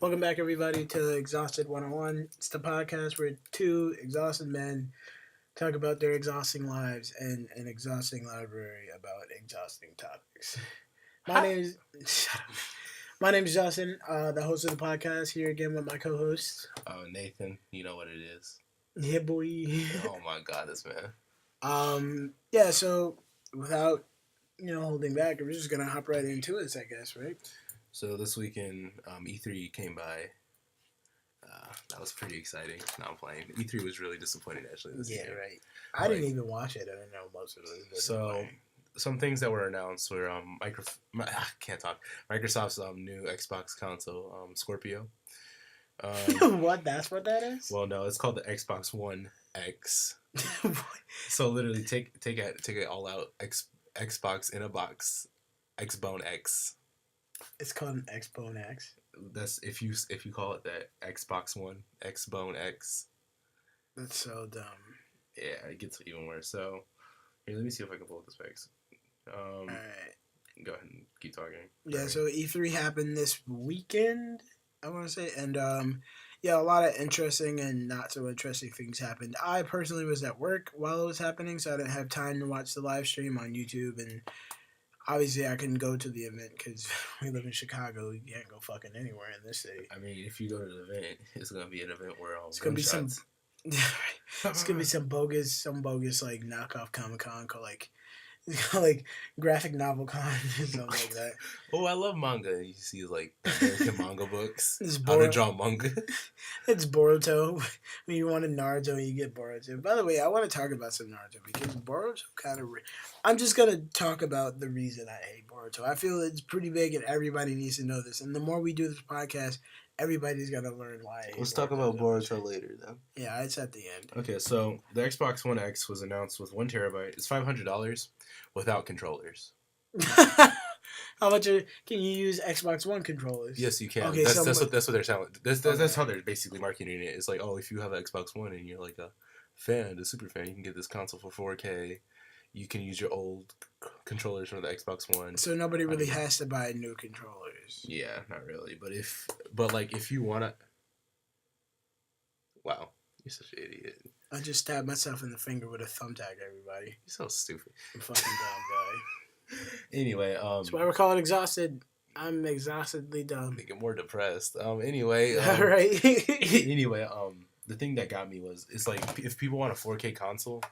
Welcome back, everybody, to Exhausted 101. It's the podcast where two exhausted men talk about their exhausting lives and an exhausting library about exhausting topics. My name is my name is Justin, the host of the podcast. Here again with my co-host. Nathan, you know what it is. Yeah, boy. Oh my God, this man. So without holding back, we're just gonna hop right into it, I guess, right? So this weekend, E3 came by. That was pretty exciting. No, I'm playing. E3 was really disappointing, actually. This year. Right. I didn't even watch it. I didn't know most of it. So some things that were announced were Microsoft's new Xbox console, Scorpio. What? That's what that is? Well, no, it's called the Xbox One X. So literally, take it all out. Xbox in a box. Xbone X. It's called an Xbone X. That's if you call it that. Xbox One Xbone X. That's so dumb. Yeah, it gets even worse. So here, let me see if I can pull up the specs. All right. Go ahead and keep talking. Yeah. So E3 happened this weekend, I want to say, and a lot of interesting and not so interesting things happened. I personally was at work while it was happening, so I didn't have time to watch the live stream on YouTube, and obviously I couldn't go to the event because we live in Chicago. You can't go fucking anywhere in this city. I mean, if you go to the event, it's gonna be an event where it's gonna be some. It's gonna be some bogus like knockoff Comic-Con called like graphic novel con or something like that. Oh, I love manga. You see like American manga books. How to draw manga. It's Boruto. When you want a Naruto, you get Boruto. By the way, I want to talk about some Naruto because Boruto kind of. I'm just gonna talk about the reason I hate Boruto. I feel it's pretty big and everybody needs to know this. And the more we do this podcast, everybody's gonna learn why. Let's talk about Boruto later, though. Yeah, it's at the end. Okay, so the Xbox One X was announced with 1 terabyte. It's $500 without controllers. How much can you use Xbox One controllers? Yes, you can. Okay, that's what they're selling. That's how they're basically marketing it. It's like, oh, if you have an Xbox One and you're like a super fan, you can get this console for 4K. You can use your old controllers from the Xbox One. So nobody really has to buy new controllers. Yeah, not really. But if you wanna, wow, you're such an idiot. I just stabbed myself in the finger with a thumbtack. Everybody, you're so stupid. I'm fucking dumb guy. Anyway, that's why we're called exhausted. I'm exhaustedly dumb. Making more depressed. Anyway. All right. Anyway, the thing that got me was it's like if people want a 4K console,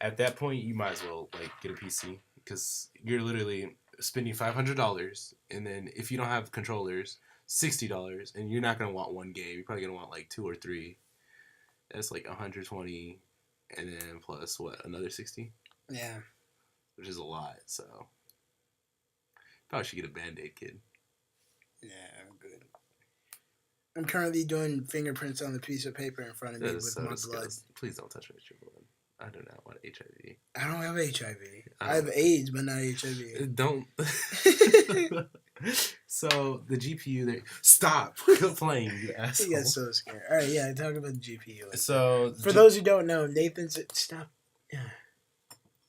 at that point you might as well like get a PC because you're literally spending $500, and then if you don't have controllers, $60, and you're not gonna want one game. You're probably gonna want like 2 or 3. That's like $120, and then plus what, another $60? Yeah. Which is a lot, so probably should get a Band-Aid, kid. Yeah, I'm good. I'm currently doing fingerprints on the piece of paper in front of me with my blood. Please don't touch me with your blood. I do not want HIV. I don't have HIV. I have AIDS, but not HIV. Don't. So the GPU there. Stop playing, you asshole. He got so scared. All right, yeah, talk about the GPU. So for those who don't know, Nathan's stop. Yeah.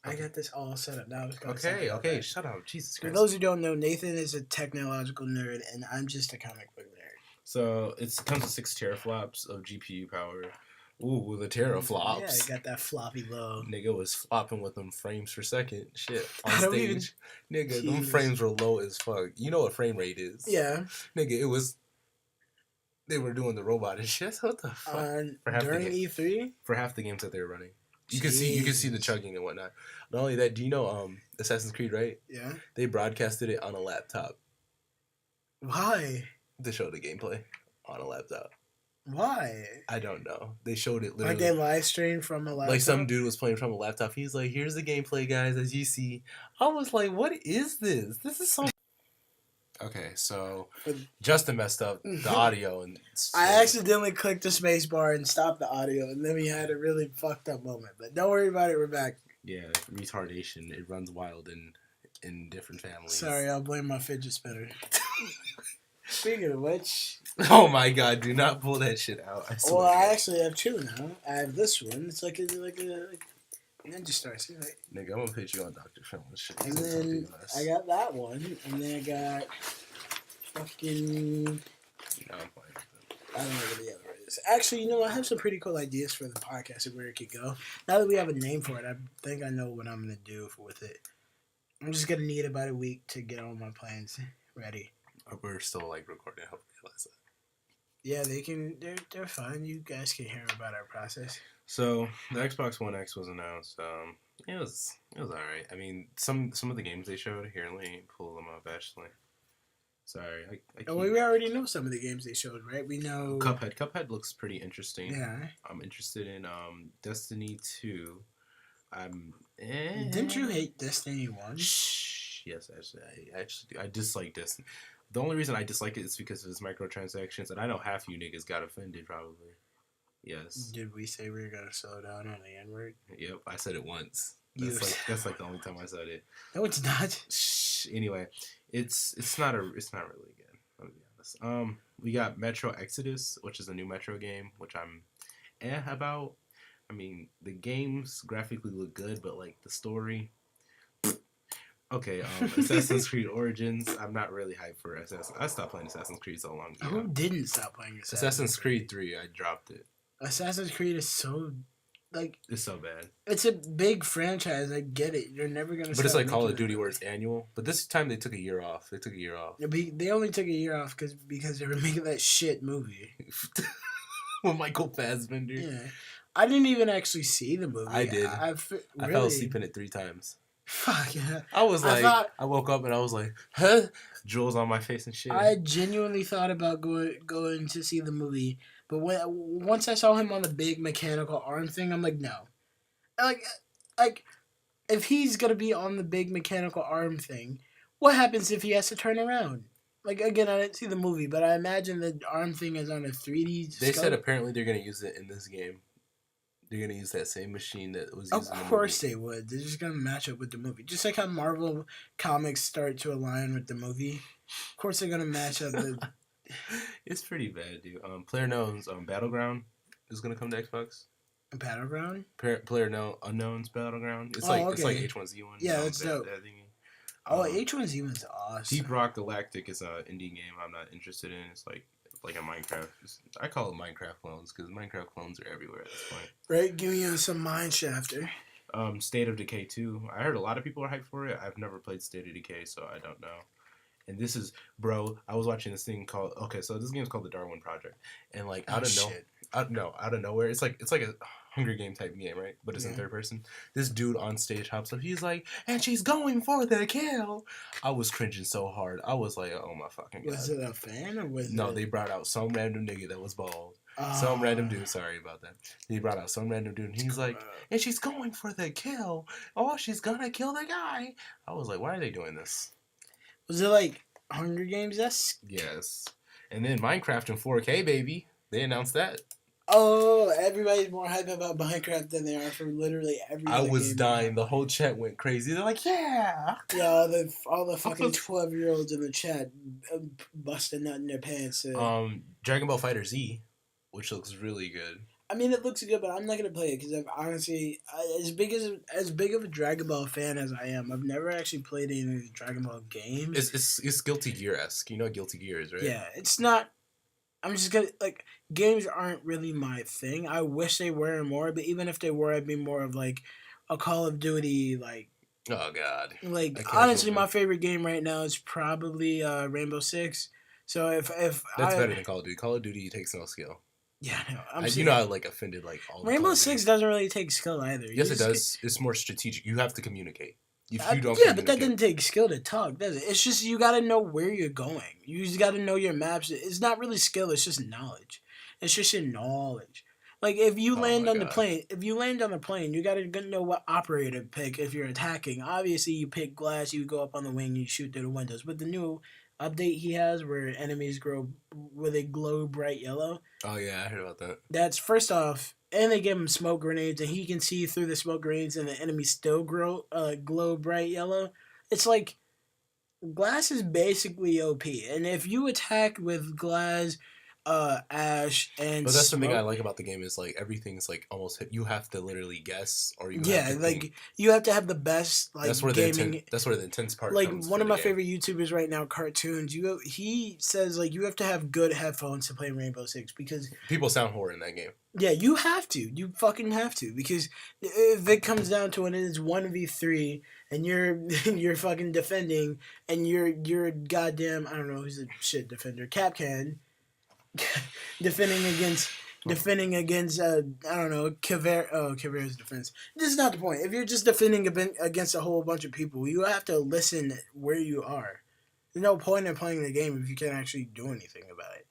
I got this all set up now. Okay, shut up. Jesus Christ. For those who don't know, Nathan is a technological nerd, and I'm just a comic book nerd. So it comes with 6 teraflops of GPU power. Ooh, the teraflops. Yeah, I got that floppy low. Nigga was flopping with them frames per second. Shit. On stage. Nigga, them frames were low as fuck. You know what frame rate is. Yeah. Nigga, it was... They were doing the robot and shit. What the fuck? During E3? For half the games that they were running. You can see the chugging and whatnot. Not only that, do you know Assassin's Creed, right? Yeah. They broadcasted it on a laptop. Why? To show the gameplay on a laptop. Why? I don't know. They showed it literally. Like they live streamed from a laptop? Like some dude was playing from a laptop. He's like, here's the gameplay, guys, as you see. I was like, what is this? This is so... Okay, so Justin messed up the audio. And I accidentally clicked the space bar and stopped the audio, and then we had a really fucked up moment. But don't worry about it, we're back. Yeah, retardation. It runs wild in different families. Sorry, I'll blame my fidget spinner. Speaking of which... Oh my god, do not pull that shit out. Well, I actually have 2 now. I have this one. It's like a Ninja Star. See, like, nigga, I'm gonna put you on Dr. Phil and shit. And then I got that one, and then I got fucking No, I'm playing with it. I don't know what the other is. Actually, I have some pretty cool ideas for the podcast and where it could go. Now that we have a name for it, I think I know what I'm gonna do with it. I'm just gonna need about a week to get all my plans ready. We're still like recording. I hope you realize that. Yeah, they can. They're fine. You guys can hear about our process. So the Xbox One X was announced. It was alright. I mean, some of the games they showed here. Let me pull them up actually. Sorry, I Oh, we already know some of the games they showed, right? We know Cuphead. Cuphead looks pretty interesting. Yeah. I'm interested in Destiny 2. Didn't you hate Destiny 1? Shh. Yes, I actually do. I dislike Destiny. The only reason I dislike it is because of its microtransactions, and I know half you niggas got offended probably. Yes. Did we say we were gonna slow down on the N-word? Yep, I said it once. That's like the only time I said it. No, it's not. Shh. Anyway, it's not really good. Let me be honest. We got Metro Exodus, which is a new Metro game, which I'm about. I mean, the games graphically look good, but like the story. Okay, Assassin's Creed Origins. I'm not really hyped for Assassin's. I stopped playing Assassin's Creed so long ago. Who didn't stop playing Assassin's Creed 3? I dropped it. Assassin's Creed is so it's so bad. It's a big franchise. I get it. You're never gonna. But it's like Call of Duty, where it's annual. But this time they took a year off. They only took a year off because they were making that shit movie with Michael Fassbender. Yeah, I didn't even actually see the movie. I did. I fell asleep in it 3 times. Fuck yeah! I was like, I woke up and I was like, huh? Jewels on my face and shit. I genuinely thought about going to see the movie, but once I saw him on the big mechanical arm thing, I'm like, no. Like, if he's gonna be on the big mechanical arm thing, what happens if he has to turn around? Like, again, I didn't see the movie, but I imagine the arm thing is on a 3D scope. They said apparently they're gonna use it in this game. They're gonna use that same machine that was used in the movie. Of course they would. They're just gonna match up with the movie. Just like how Marvel comics start to align with the movie. Of course they're gonna match up the... It's pretty bad, dude. PlayerUnknown's Battleground is gonna come to Xbox. Battleground? PlayerUnknown's Battleground. It's it's like H1Z1. Yeah, that's dope. H1Z1's awesome. Deep Rock Galactic is an indie game I'm not interested in. It's like a Minecraft. I call it Minecraft clones because Minecraft clones are everywhere at this point. Right, give me some Mineshafter. State of Decay 2. I heard a lot of people are hyped for it. I've never played State of Decay, so I don't know. And this is, bro, I was watching this thing called, so this game's called The Darwin Project. And like, out of nowhere, it's like a Hunger Game type game, right? But it's in third person. This dude on stage hops up. He's like, and she's going for the kill. I was cringing so hard. I was like, oh my fucking god. Was it a fan or was No, they brought out some random nigga that was bald. Some random dude. Sorry about that. They brought out some random dude, and he's like, and she's going for the kill. Oh, she's gonna kill the guy. I was like, why are they doing this? Was it like Hunger Games-esque? Yes. And then Minecraft in 4K, baby. They announced that. Oh, everybody's more hype about Minecraft than they are for literally every I was dying. The whole chat went crazy. They're like, yeah. Yeah, all the fucking 12-year-olds in the chat busting nut in their pants. Dragon Ball Fighter Z, which looks really good. I mean, it looks good, but I'm not gonna play it because I've honestly, as big of a Dragon Ball fan as I am, I've never actually played any of the Dragon Ball games. It's Guilty Gear-esque. You know what Guilty Gear is, right? Yeah, it's not. I'm just gonna games aren't really my thing. I wish they were more, but even if they were, I'd be more of like a Call of Duty Oh god. Honestly, my favorite game right now is probably Rainbow Six. So if that's better than Call of Duty. Call of Duty takes no skill. Yeah, no, I offended all. Rainbow Six doesn't really take skill either. Yes, it does. It's more strategic. You have to communicate. If you don't, but that doesn't take skill to talk, does it? It's just you got to know where you're going. You just got to know your maps. It's not really skill. It's just knowledge. It's just your knowledge. Like if you land on the plane, you got to know what operator to pick if you're attacking. Obviously, you pick glass. You go up on the wing. You shoot through the windows. But the new update he has where enemies they glow bright yellow. Oh yeah, I heard about that. That's first off, and they give him smoke grenades, and he can see through the smoke grenades, and the enemies still glow bright yellow. It's like glass is basically OP, and if you attack with glass, Ash and But that's the thing I Smoke. like about the game is like everything's like almost you have to literally guess or you have Yeah, to like think. you have to have the best That's like where the gaming. intense part Like comes one for of the my game. favorite YouTubers right now, cartoons. He says like you have to have good headphones to play Rainbow Six because People sound horror in that game. yeah, you have to. You fucking have to because if it comes down to it, it's 1v3 and you're you're fucking defending and you're goddamn I don't know who's a shit defender, Capcan defending against I don't know Caveira's defense. This is not the point. If you're just defending against a whole bunch of people, you have to listen where you are. There's no point in playing the game if you can't actually do anything about it.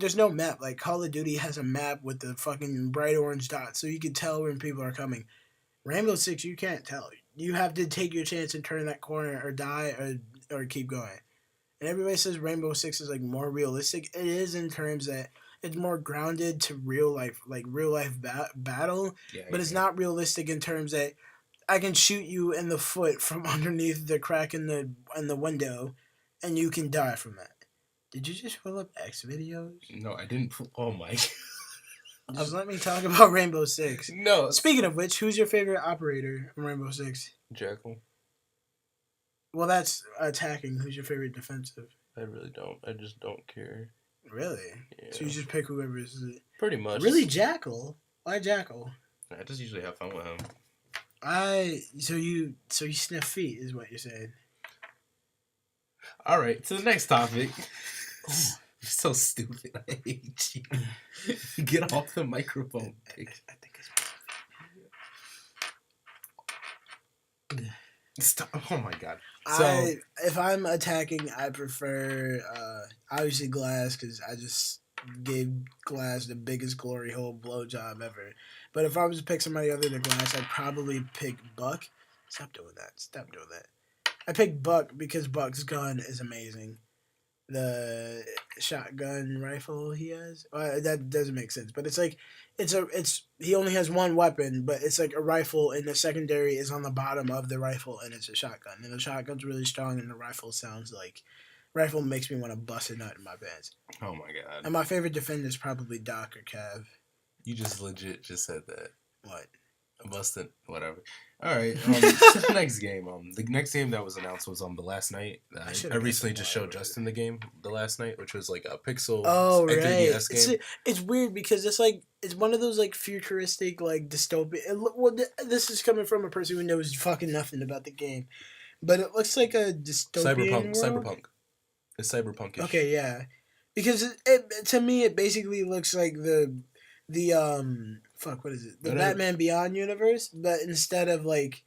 There's no map. Like Call of Duty has a map with the fucking bright orange dots, so you can tell when people are coming. Rainbow Six, you can't tell. You have to take your chance and turn that corner or die or keep going. And everybody says Rainbow Six is like more realistic. It is in terms that it's more grounded to real life, like real life battle. Yeah, But it's not realistic in terms that I can shoot you in the foot from underneath the crack in the window, and you can die from that. Did you just pull up X videos? No, I didn't. Oh my. Just let me talk about Rainbow Six. No. Speaking of which, who's your favorite operator in Rainbow Six? Jackal. Well, that's attacking. Who's your favorite defensive? I really don't. I just don't care. Really? Yeah. So you just pick whoever is it? Pretty much. Really, Jackal? Why Jackal? I just usually have fun with him. So you sniff feet is what you're saying. All right, to the next topic. You're so stupid. I hate you. Get off the microphone. I think it's Stop. Oh my god. So if I'm attacking, I prefer obviously Glass because I just gave Glass the biggest glory hole blowjob ever. But if I was to pick somebody other than Glass, I'd probably pick Buck. Stop doing that. I picked Buck because Buck's gun is amazing. The shotgun rifle he has, that doesn't make sense. But he only has one weapon, but it's like a rifle, and the secondary is on the bottom of the rifle, and it's a shotgun. And the shotgun's really strong, and the rifle makes me want to bust a nut in my pants. oh my god. And my favorite defender is probably Doc or Cav. You just legit just said that. What? Busted. Whatever. All right. The next game. The next game that was announced was the last night. I recently just showed Justin the game the last night, which was like a pixel. Oh right. 3DS game. It's weird because it's one of those like futuristic like dystopian. This is coming from a person who knows fucking nothing about the game, but it looks like a dystopian Cyberpunk. It's cyberpunkish. Okay, yeah, because to me it basically looks like the what is it? The Batman Beyond universe, but instead of like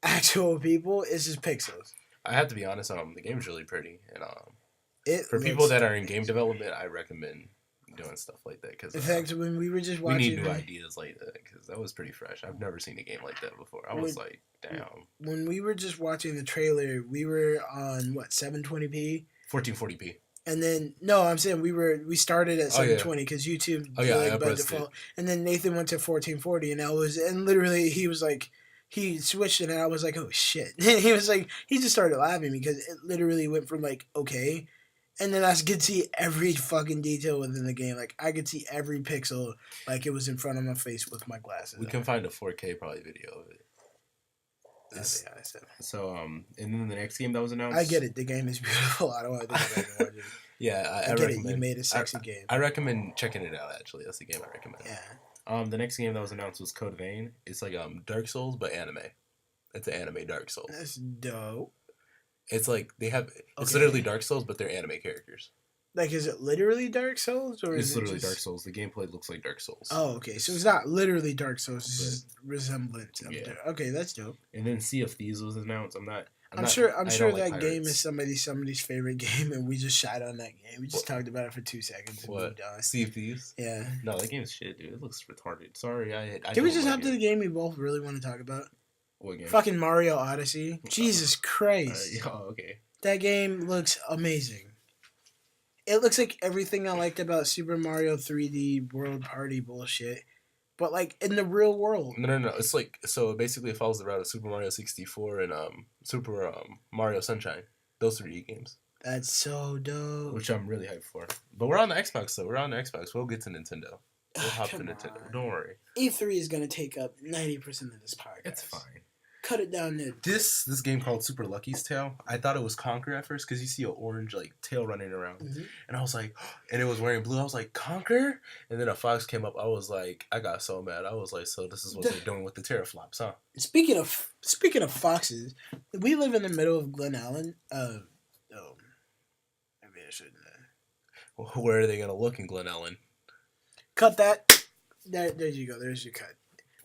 actual people, it's just pixels. I have to be honest. The game's really pretty, and for It people that are in game development, I recommend doing stuff like that because in fact, when we were just watching, we need new ideas like that because that was pretty fresh. I've never seen a game like that before. I was like, damn. When we were just watching the trailer, we were on what 720p, 1440p. and then no, I'm saying we started at 720 because YouTube by default, and then Nathan went to 1440, and literally he was like. He switched it, and I was like, "Oh shit!" He was like, he just started laughing because it literally went from like okay, and then I could see every fucking detail within the game. Like I could see every pixel, like it was in front of my face with my glasses. We can find a 4K probably video of it. So and then the next game that was announced. I get it. The game is beautiful. I don't want to think about it. Yeah, I get recommend. it. You made a sexy game. I recommend checking it out. Actually, that's the game I recommend. Yeah. The next game that was announced was Code Vein. It's like Dark Souls but anime. It's an anime Dark Souls. That's dope. It's like it's literally Dark Souls but they're anime characters. Like, is it literally Dark Souls or it's literally Dark Souls? The gameplay looks like Dark Souls. Oh, okay. So it's not literally Dark Souls. It's just resemblance. Okay, that's dope. And then Sea of Thieves was announced. I'm sure like that game is somebody's favorite game, and we just shot on that game. We just talked about it for 2 seconds and moved on. Sea of Thieves? Yeah. No, that game's shit, dude. It looks retarded. Sorry, Can we just hop to the game we both really want to talk about? What game? Fucking Mario Odyssey. Jesus Christ. Okay. That game looks amazing. It looks like everything I liked about Super Mario 3D World Party bullshit. But, like, in the real world. No. It's like, so basically it follows the route of Super Mario 64 and Super Mario Sunshine. Those 3D games. That's so dope. which I'm really hyped for. But we're on the Xbox, though. We're on the Xbox. We'll get to Nintendo. We'll hop to Come Nintendo. on. Don't worry. E3 is gonna take up 90% of this podcast. It's fine. Cut it down to This game called Super Lucky's Tail. I thought it was Conquer at first because you see an orange like tail running around, and I was like, and it was wearing blue. I was like, Conquer, and then a fox came up. I was like, I got so mad. I was like, so this is what they're doing with the teraflops, huh? Speaking of foxes, we live in the middle of Glen Allen. Maybe I shouldn't. Where are they gonna look in Glen Ellen? Cut that. There you go. There's your cut.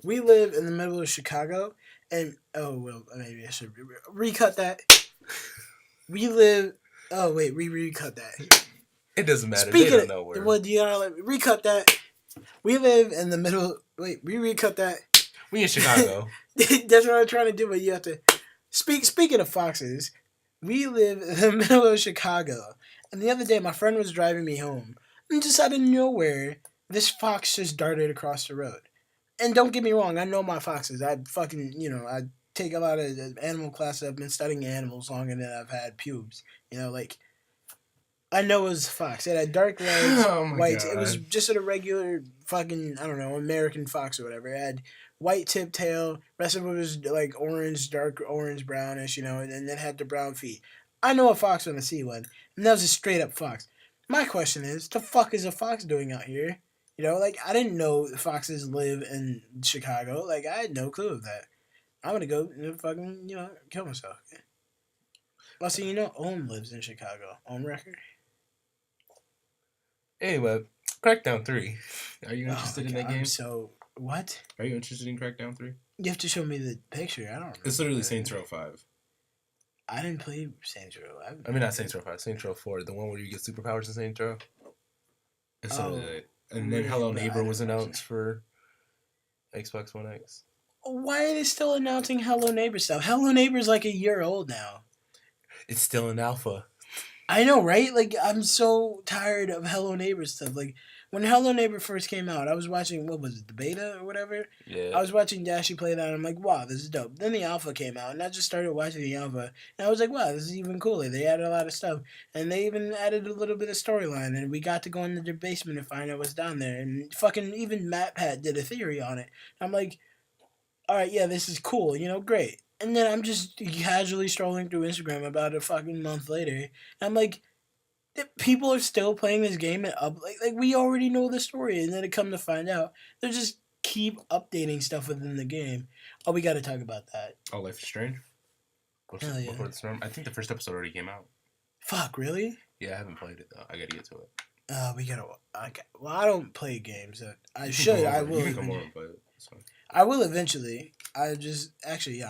We live in the middle of Chicago, and maybe I should recut that. We live. Oh wait, we recut that. It doesn't matter. Speaking they don't know where. Well, you gotta recut that. We live in the middle. Wait, we recut that. We in Chicago. That's what I'm trying to do, but you have to Speaking of foxes, we live in the middle of Chicago, and the other day my friend was driving me home, and just out of nowhere, this fox just darted across the road. And don't get me wrong, I know my foxes. I I take a lot of animal classes. I've been studying animals longer than I've had pubes. I know it was a fox. It had dark legs, white. God. It was just a regular fucking, I don't know, American fox or whatever. It had white tip tail. Rest of it was like orange, dark orange, brownish, and then had the brown feet. I know a fox when I see one, and that was a straight up fox. My question is, the fuck is a fox doing out here? I didn't know foxes live in Chicago. I had no clue of that. I'm gonna go fucking, kill myself. Well, see, Ohm lives in Chicago. Ohm record. Anyway, Crackdown 3. Are you interested in that game? What? Are you interested in Crackdown 3? You have to show me the picture. I don't remember. It's literally Saints Row 5. I didn't play Saints Row. I mean, not Saints Row 5. Saints Row 4. The one where you get superpowers in Saints Row. It's literally it. And then Hello Neighbor was announced for Xbox One X. Why are they still announcing Hello Neighbor stuff? Hello Neighbor's like a year old now. It's still in alpha. I know, right? I'm so tired of Hello Neighbor stuff. When Hello Neighbor first came out, I was watching, what was it, the beta or whatever? Yeah. I was watching Dashy play that, and I'm like, wow, this is dope. Then the alpha came out, and I just started watching the alpha, and I was like, wow, this is even cooler. They added a lot of stuff, and they even added a little bit of storyline, and we got to go into their basement and find out what's down there, and fucking even MatPat did a theory on it. I'm like, all right, yeah, this is cool, great. And then I'm just casually strolling through Instagram about a fucking month later, and I'm like, people are still playing this game and we already know the story, and then it come to find out they just keep updating stuff within the game. Oh, we got to talk about that. Oh, Life is Strange? Hell yeah. Before the storm? I think the first episode already came out. Fuck, really? Yeah, I haven't played it though. I gotta get to it. We gotta. Well, I don't play games. I should. I will. You can come over and play it. I will eventually. I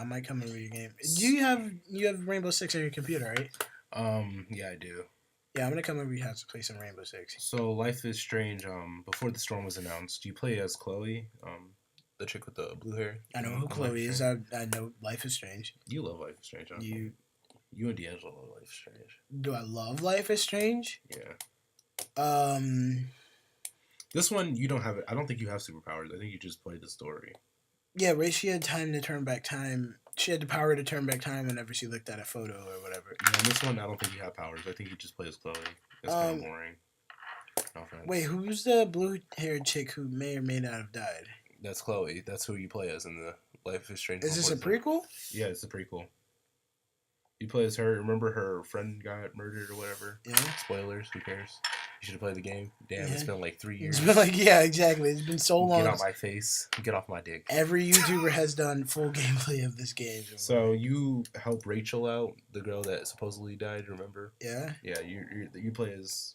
might come over your game. Do you have Rainbow Six on your computer, right? Yeah, I do. Yeah, I'm gonna come over your house to play some Rainbow Six. So Life is Strange. Before the storm was announced, you play as Chloe, the chick with the blue hair. I know who Chloe is. I know Life is Strange. You love Life is Strange, huh? You and D'Angelo love Life is Strange. Do I love Life is Strange? Yeah. This one you don't have. I don't think you have superpowers. I think you just play the story. Yeah, right. She had time to turn back time. She had the power to turn back time whenever she looked at a photo or whatever. Yeah, in this one, I don't think you have powers. I think you just play as Chloe. It's kind of boring. No offense. Wait, who's the blue-haired chick who may or may not have died? That's Chloe. That's who you play as in the Life is Strange. Is this a prequel? Yeah, it's a prequel. You play as her. Remember her friend got murdered or whatever? Yeah. Spoilers. Who cares? You should have played the game. Damn, yeah. It's been like 3 years. It's been yeah, exactly. It's been so long. Get off my face. Get off my dick. Every YouTuber has done full gameplay of this game. So you help Rachel out, the girl that supposedly died, remember? Yeah. Yeah, you play as...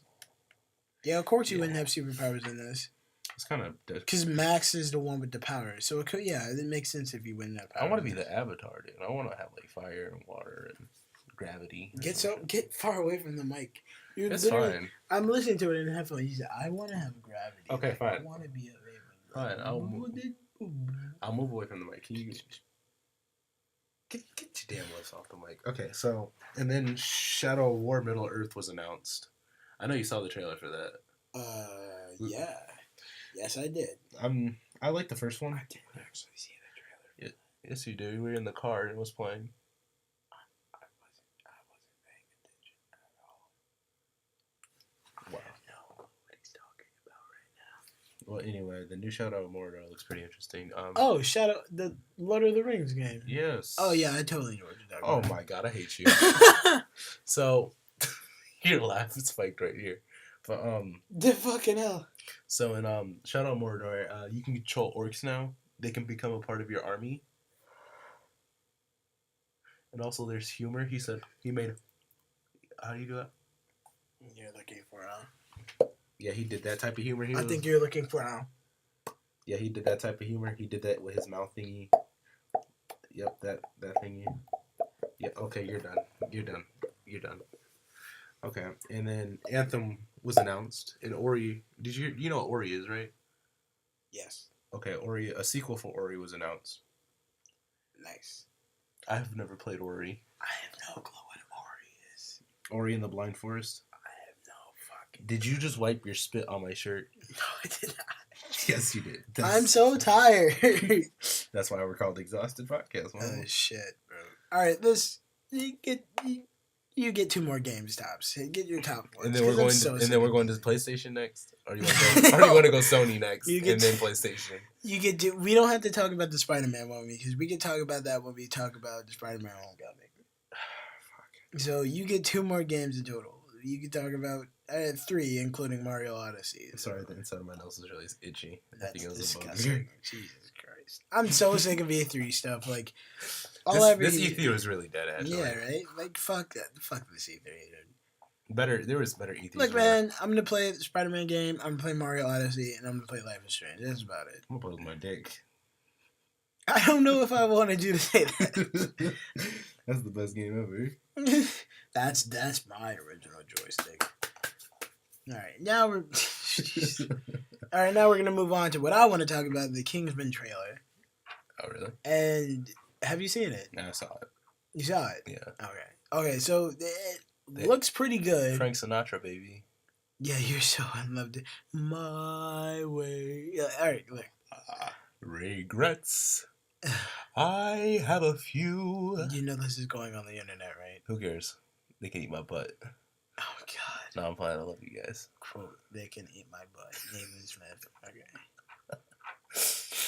Yeah, of course you wouldn't have superpowers in this. It's kind of... Because Max is the one with the power. So it makes sense if you wouldn't have power. I want to be the Avatar, dude. I want to have fire and water and gravity. Get far away from the mic. It's fine. I'm listening to it in headphones. He said, I want to have gravity. Okay, fine. I want to be a raven. Fine, I'll move away from the mic. Can you get your damn lips off the mic. Okay, so, and then Shadow of War Middle Earth was announced. I know you saw the trailer for that. Yeah. Yes, I did. I like the first one. I didn't actually see the trailer. Yes, you did. We were in the car and it was playing. I wasn't paying attention at all. Well, anyway, the new Shadow of Mordor looks pretty interesting. Oh, Shadow, the Lord of the Rings game. Yes. Oh yeah, I totally know what you're talking Oh about. my god, I hate you. So, your laugh is spiked right here. But The fucking hell. so in Shadow of Mordor, you can control orcs now. They can become a part of your army. And also, there's humor. He said he made. How do you do that? You're looking for Yeah, he did that type of humor. I think you're looking for Yeah, he did that type of humor. He did that with his mouth thingy. Yep, that thingy. Yeah, okay, you're done. You're done. Okay, and then Anthem was announced, and Ori. Did you know what Ori is, right? Yes. Okay, Ori. A sequel for Ori was announced. Nice. I've never played Ori. I have no clue what Ori is. Ori and the Blind Forest. I have no fucking. Did you just wipe your spit on my shirt? No, I did not. Yes, you did. I'm so tired. That's why we're called Exhausted Podcast. Oh shit, bro. All right, you get 2 more games tops. Get your top ones. And then we're going to PlayStation next. Or you want to go Sony next, and then PlayStation. You get to. We don't have to talk about the Spider-Man one because we can talk about that when we talk about the Spider-Man Homecoming. Fuck. So you get 2 more games in total. You can talk about 3, including Mario Odyssey. Sorry, the inside of my nose is really itchy. That's I think it was disgusting. Jesus Christ. I'm so sick of E3 stuff. Like, this E3 was really dead, actually. Yeah, right? Like, fuck that. Fuck this E3, dude. There was better E3s. Look, man, I'm going to play the Spider-Man game, I'm going to play Mario Odyssey, and I'm going to play Life is Strange. That's about it. I'm going to play with my dick. I don't know if I wanted you to say that. That's the best game ever. That's my original joystick. All right, now we're gonna move on to what I want to talk about: the Kingsman trailer. Oh, really? And have you seen it? No, I saw it. You saw it? Yeah. Okay. So it looks pretty good. Frank Sinatra, baby. Yeah, you're so unloved. My way. Yeah. All right. Look. Regrets. I have a few. You know this is going on the internet, right? Who cares? They can eat my butt. Oh, God. No, I'm fine. I love you guys. Quote, they can eat my butt. Nathan Smith. Okay.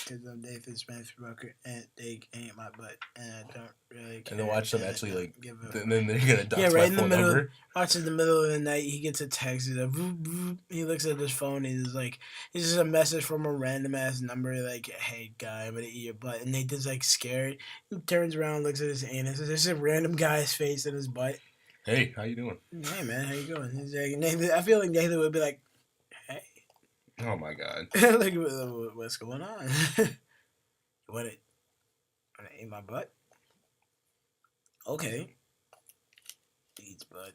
Because I'm Nathan Smith, Roker, and they can eat my butt. And I don't really care. And then watch them actually, like, and then they're going to dox right my in the phone middle. number. Watch in the middle of the night, he gets a text. He's like, vroom, vroom. He looks at his phone. He's like, it's just a message from a random ass number. Like, hey, guy, I'm going to eat your butt. And Nathan's like scared. He turns around, looks at his anus. There's just a random guy's face in his butt. Hey, how you doing? Hey, man, how you going? He's like, Nathan, I feel like Nathan would be like, hey. Oh, my God. Like, what's going on? You want to eat my butt? Okay. Eats butt.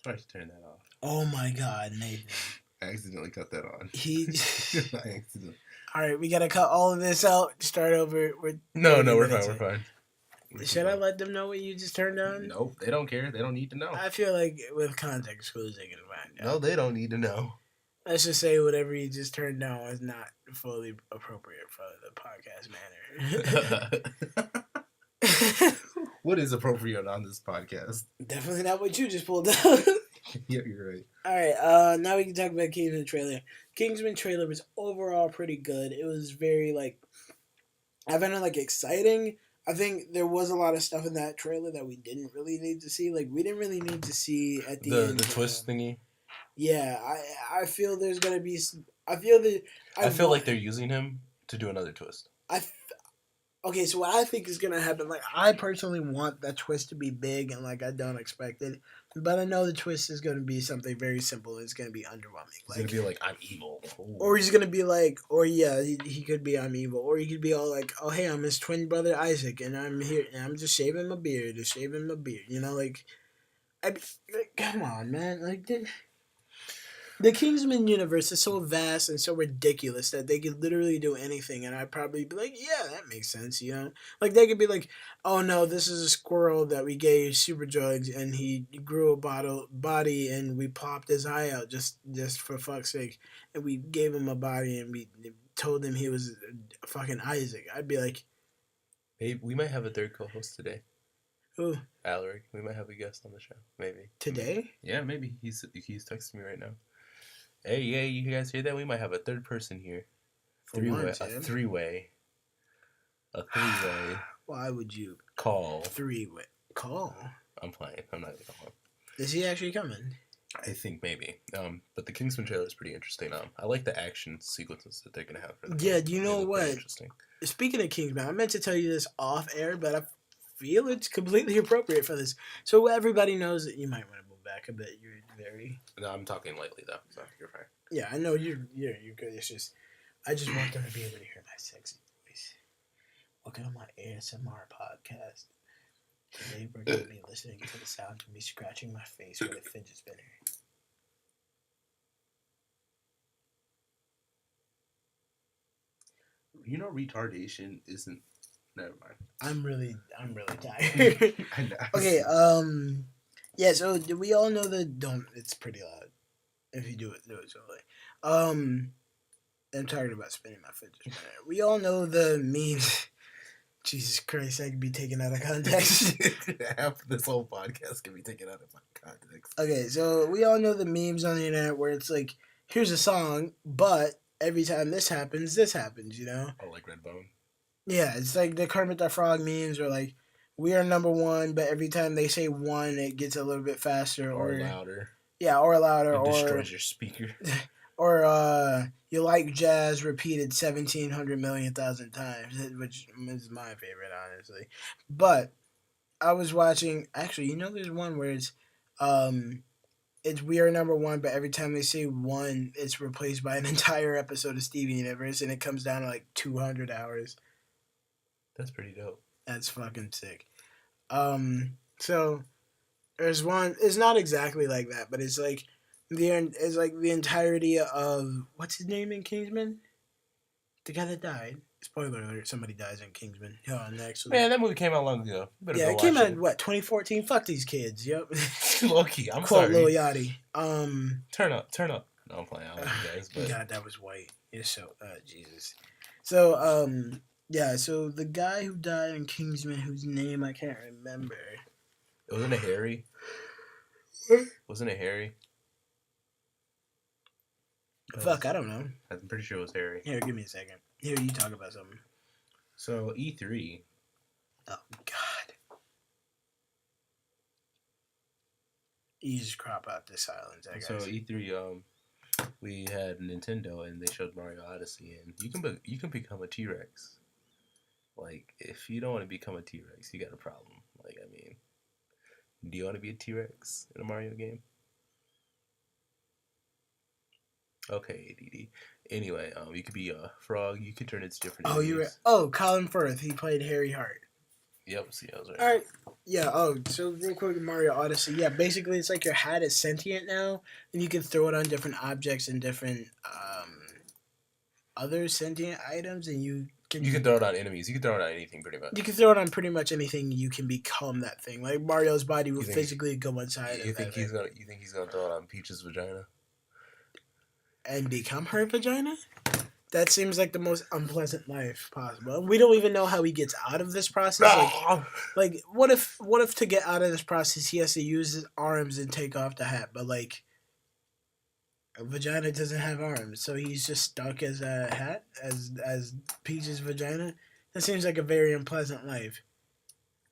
Try to turn that off. Oh my God, Nathan. I accidentally cut that on. He. I accidentally. All right, we gotta cut all of this out. Start over. No, we're fine. Should I let them know what you just turned on? Nope, they don't care. They don't need to know. I feel like with context clues, they can find out. No, they don't need to know. Let's just say whatever you just turned on was not fully appropriate for the podcast manner. What is appropriate on this podcast? Definitely not what you just pulled out. Yeah, you're right. All right, now we can talk about Kingsman trailer. Kingsman trailer was overall pretty good. It was very, like, I found it, like, exciting. I think there was a lot of stuff in that trailer that we didn't really need to see. Like, we didn't really need to see at the end. The twist thingy? Yeah, I feel there's going to be... I feel like they're using him to do another twist. Okay, so what I think is going to happen, like, I personally want that twist to be big, and, like, I don't expect it. But I know the twist is going to be something very simple. It's going to be underwhelming. He's going to be like, I'm evil. Ooh. Or he's going to be like, or yeah, he could be, I'm evil. Or he could be all like, oh, hey, I'm his twin brother Isaac, and I'm here, and I'm just shaving my beard, You know, like, come on, man. Like, the Kingsman universe is so vast and so ridiculous that they could literally do anything, and I'd probably be like, yeah, that makes sense, you know? Like, they could be like, oh, no, this is a squirrel that we gave super drugs, and he grew a body, and we popped his eye out just for fuck's sake, and we gave him a body, and we told him he was fucking Isaac. I'd be like... Hey, we might have a third co-host today. Who? Alaric. We might have a guest on the show, maybe. Today? Yeah, maybe. He's texting me right now. Hey, you guys hear that? We might have a third person here. For once, A three-way. A three-way. Why would you call? Three-way call? I'm playing. I'm not gonna call. Is he actually coming? I think maybe. But the Kingsman trailer is pretty interesting. I like the action sequences that they're gonna have for the Yeah, film. do you know what? Interesting. Speaking of Kingsman, I meant to tell you this off air, but I feel it's completely appropriate for this. So everybody knows that you might want to move back a bit. You're very. No, I'm talking lightly though, so you're fine. Yeah, I know you're good. It's just, I just want them to be able to hear my sexy voice. Welcome to my ASMR podcast. Today we're going to be listening to the sound of me scratching my face with a fidget spinner. You know, retardation isn't. Never mind. I'm really tired. I know. Okay. Yeah. So do we all know the don't? It's pretty loud. If you do it slowly. I'm tired about spinning my fidget spinner. We all know the memes. Jesus Christ, I could be taken out of context. Half this whole podcast can be taken out of my context. Okay, so we all know the memes on the internet where it's like, here's a song, but every time this happens, you know? Oh, like Redbone? Yeah, it's like the Kermit the Frog memes are like, we are number one, but every time they say one, it gets a little bit faster. Or louder. Yeah, or louder. It destroys your speaker. Or you like jazz repeated 1,700 million thousand times, which is my favorite, honestly. But I was watching. Actually, you know, there's one where it's we are number one, but every time they say one, it's replaced by an entire episode of Steven Universe, and it comes down to like 200 hours. That's pretty dope. That's fucking sick. So there's one. It's not exactly like that, but it's like. It's like the entirety of what's his name in Kingsman? The guy that died. Spoiler alert: somebody dies in Kingsman. Oh, next. Man, that movie came out long ago. Yeah, it came out in what 2014. Fuck these kids. Yep. Low-key, I'm Quote sorry. Lil Yachty. Turn up. No, I'm playing. I love you guys, but God, that was white. You're so Jesus. So yeah. So the guy who died in Kingsman, whose name I can't remember. Wasn't it Harry? Wasn't it Harry? Fuck, I don't know. I'm pretty sure it was Harry. Here, give me a second. Here, you talk about something. So E3. Oh God. You just crop out the silence, I guess. So E3, we had Nintendo and they showed Mario Odyssey, and you can become a T-Rex. Like, if you don't want to become a T-Rex, you got a problem. Like, I mean, do you want to be a T-Rex in a Mario game? Okay, ADD. Anyway, you could be a frog. You could turn into different. Colin Firth. He played Harry Hart. Yep. See, I was right. All right. Yeah. Oh, so real quick, Mario Odyssey. Yeah, basically, it's like your hat is sentient now, and you can throw it on different objects and different other sentient items, and you can throw it on enemies. You can throw it on anything, pretty much. You can throw it on pretty much anything. You can become that thing. Like Mario's body will physically go inside. You think he's gonna throw it on Peach's vagina? And become her vagina? That seems like the most unpleasant life possible. We don't even know how he gets out of this process. Like what if to get out of this process he has to use his arms and take off the hat? But like, a vagina doesn't have arms, so he's just stuck as a hat, as Peach's vagina. That seems like a very unpleasant life.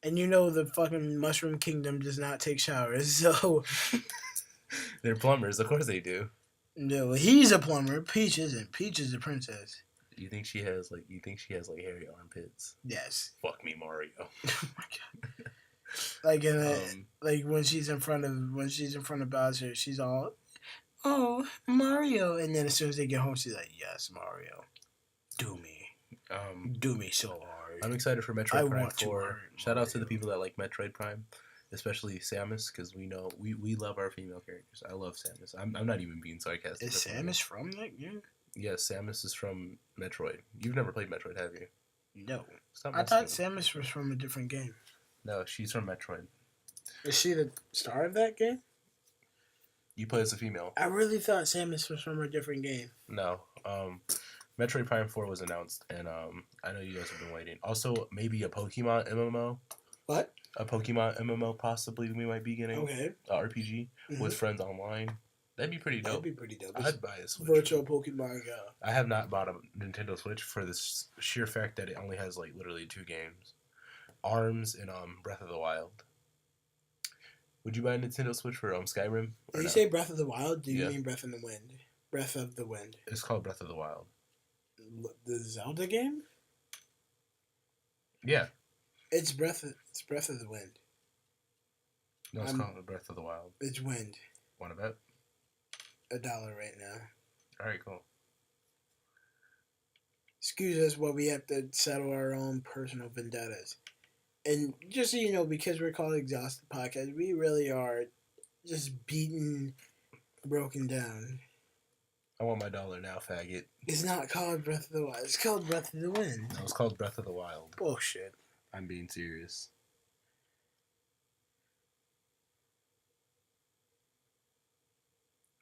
And you know the fucking Mushroom Kingdom does not take showers, so they're plumbers. Of course they do. No, he's a plumber. Peach isn't. Peach is a princess. You think she has hairy armpits? Yes. Fuck me, Mario. Oh my God. Like when she's in front of Bowser, she's all, "Oh, Mario," and then as soon as they get home, she's like, "Yes, Mario, do me so hard." I'm excited for Metroid Prime 4. Shout out to the people that like Metroid Prime. Especially Samus, because we know we love our female characters. I love Samus. I'm not even being sarcastic. Is Samus from that game? Yes, Samus is from Metroid. You've never played Metroid, have you? No. I thought Samus was from a different game. No, she's from Metroid. Is she the star of that game? You play as a female. I really thought Samus was from a different game. No. Metroid Prime 4 was announced, and I know you guys have been waiting. Also, maybe a Pokemon MMO. What? A Pokemon MMO possibly we might be getting. Okay. RPG with friends online. That'd be pretty That'd dope. be pretty dope. I'd buy a Switch. Virtual Pokemon Go. I have not bought a Nintendo Switch for this sheer fact that it only has like literally 2 games, ARMS and Breath of the Wild. Would you buy a Nintendo Switch for Skyrim? Did you say Breath of the Wild? Do you Yeah. mean Breath of the Wind? Breath of the Wind. It's called Breath of the Wild. The Zelda game? Yeah. It's Breath of the Wind. No, it's called Breath of the Wild. It's Wind. Want to bet? $1 right now. All right, cool. Excuse us while we have to settle our own personal vendettas. And just so you know, because we're called Exhausted Podcast, we really are just beaten, broken down. I want my dollar now, faggot. It's not called Breath of the Wild. It's called Breath of the Wind. No, it's called Breath of the Wild. Bullshit. I'm being serious.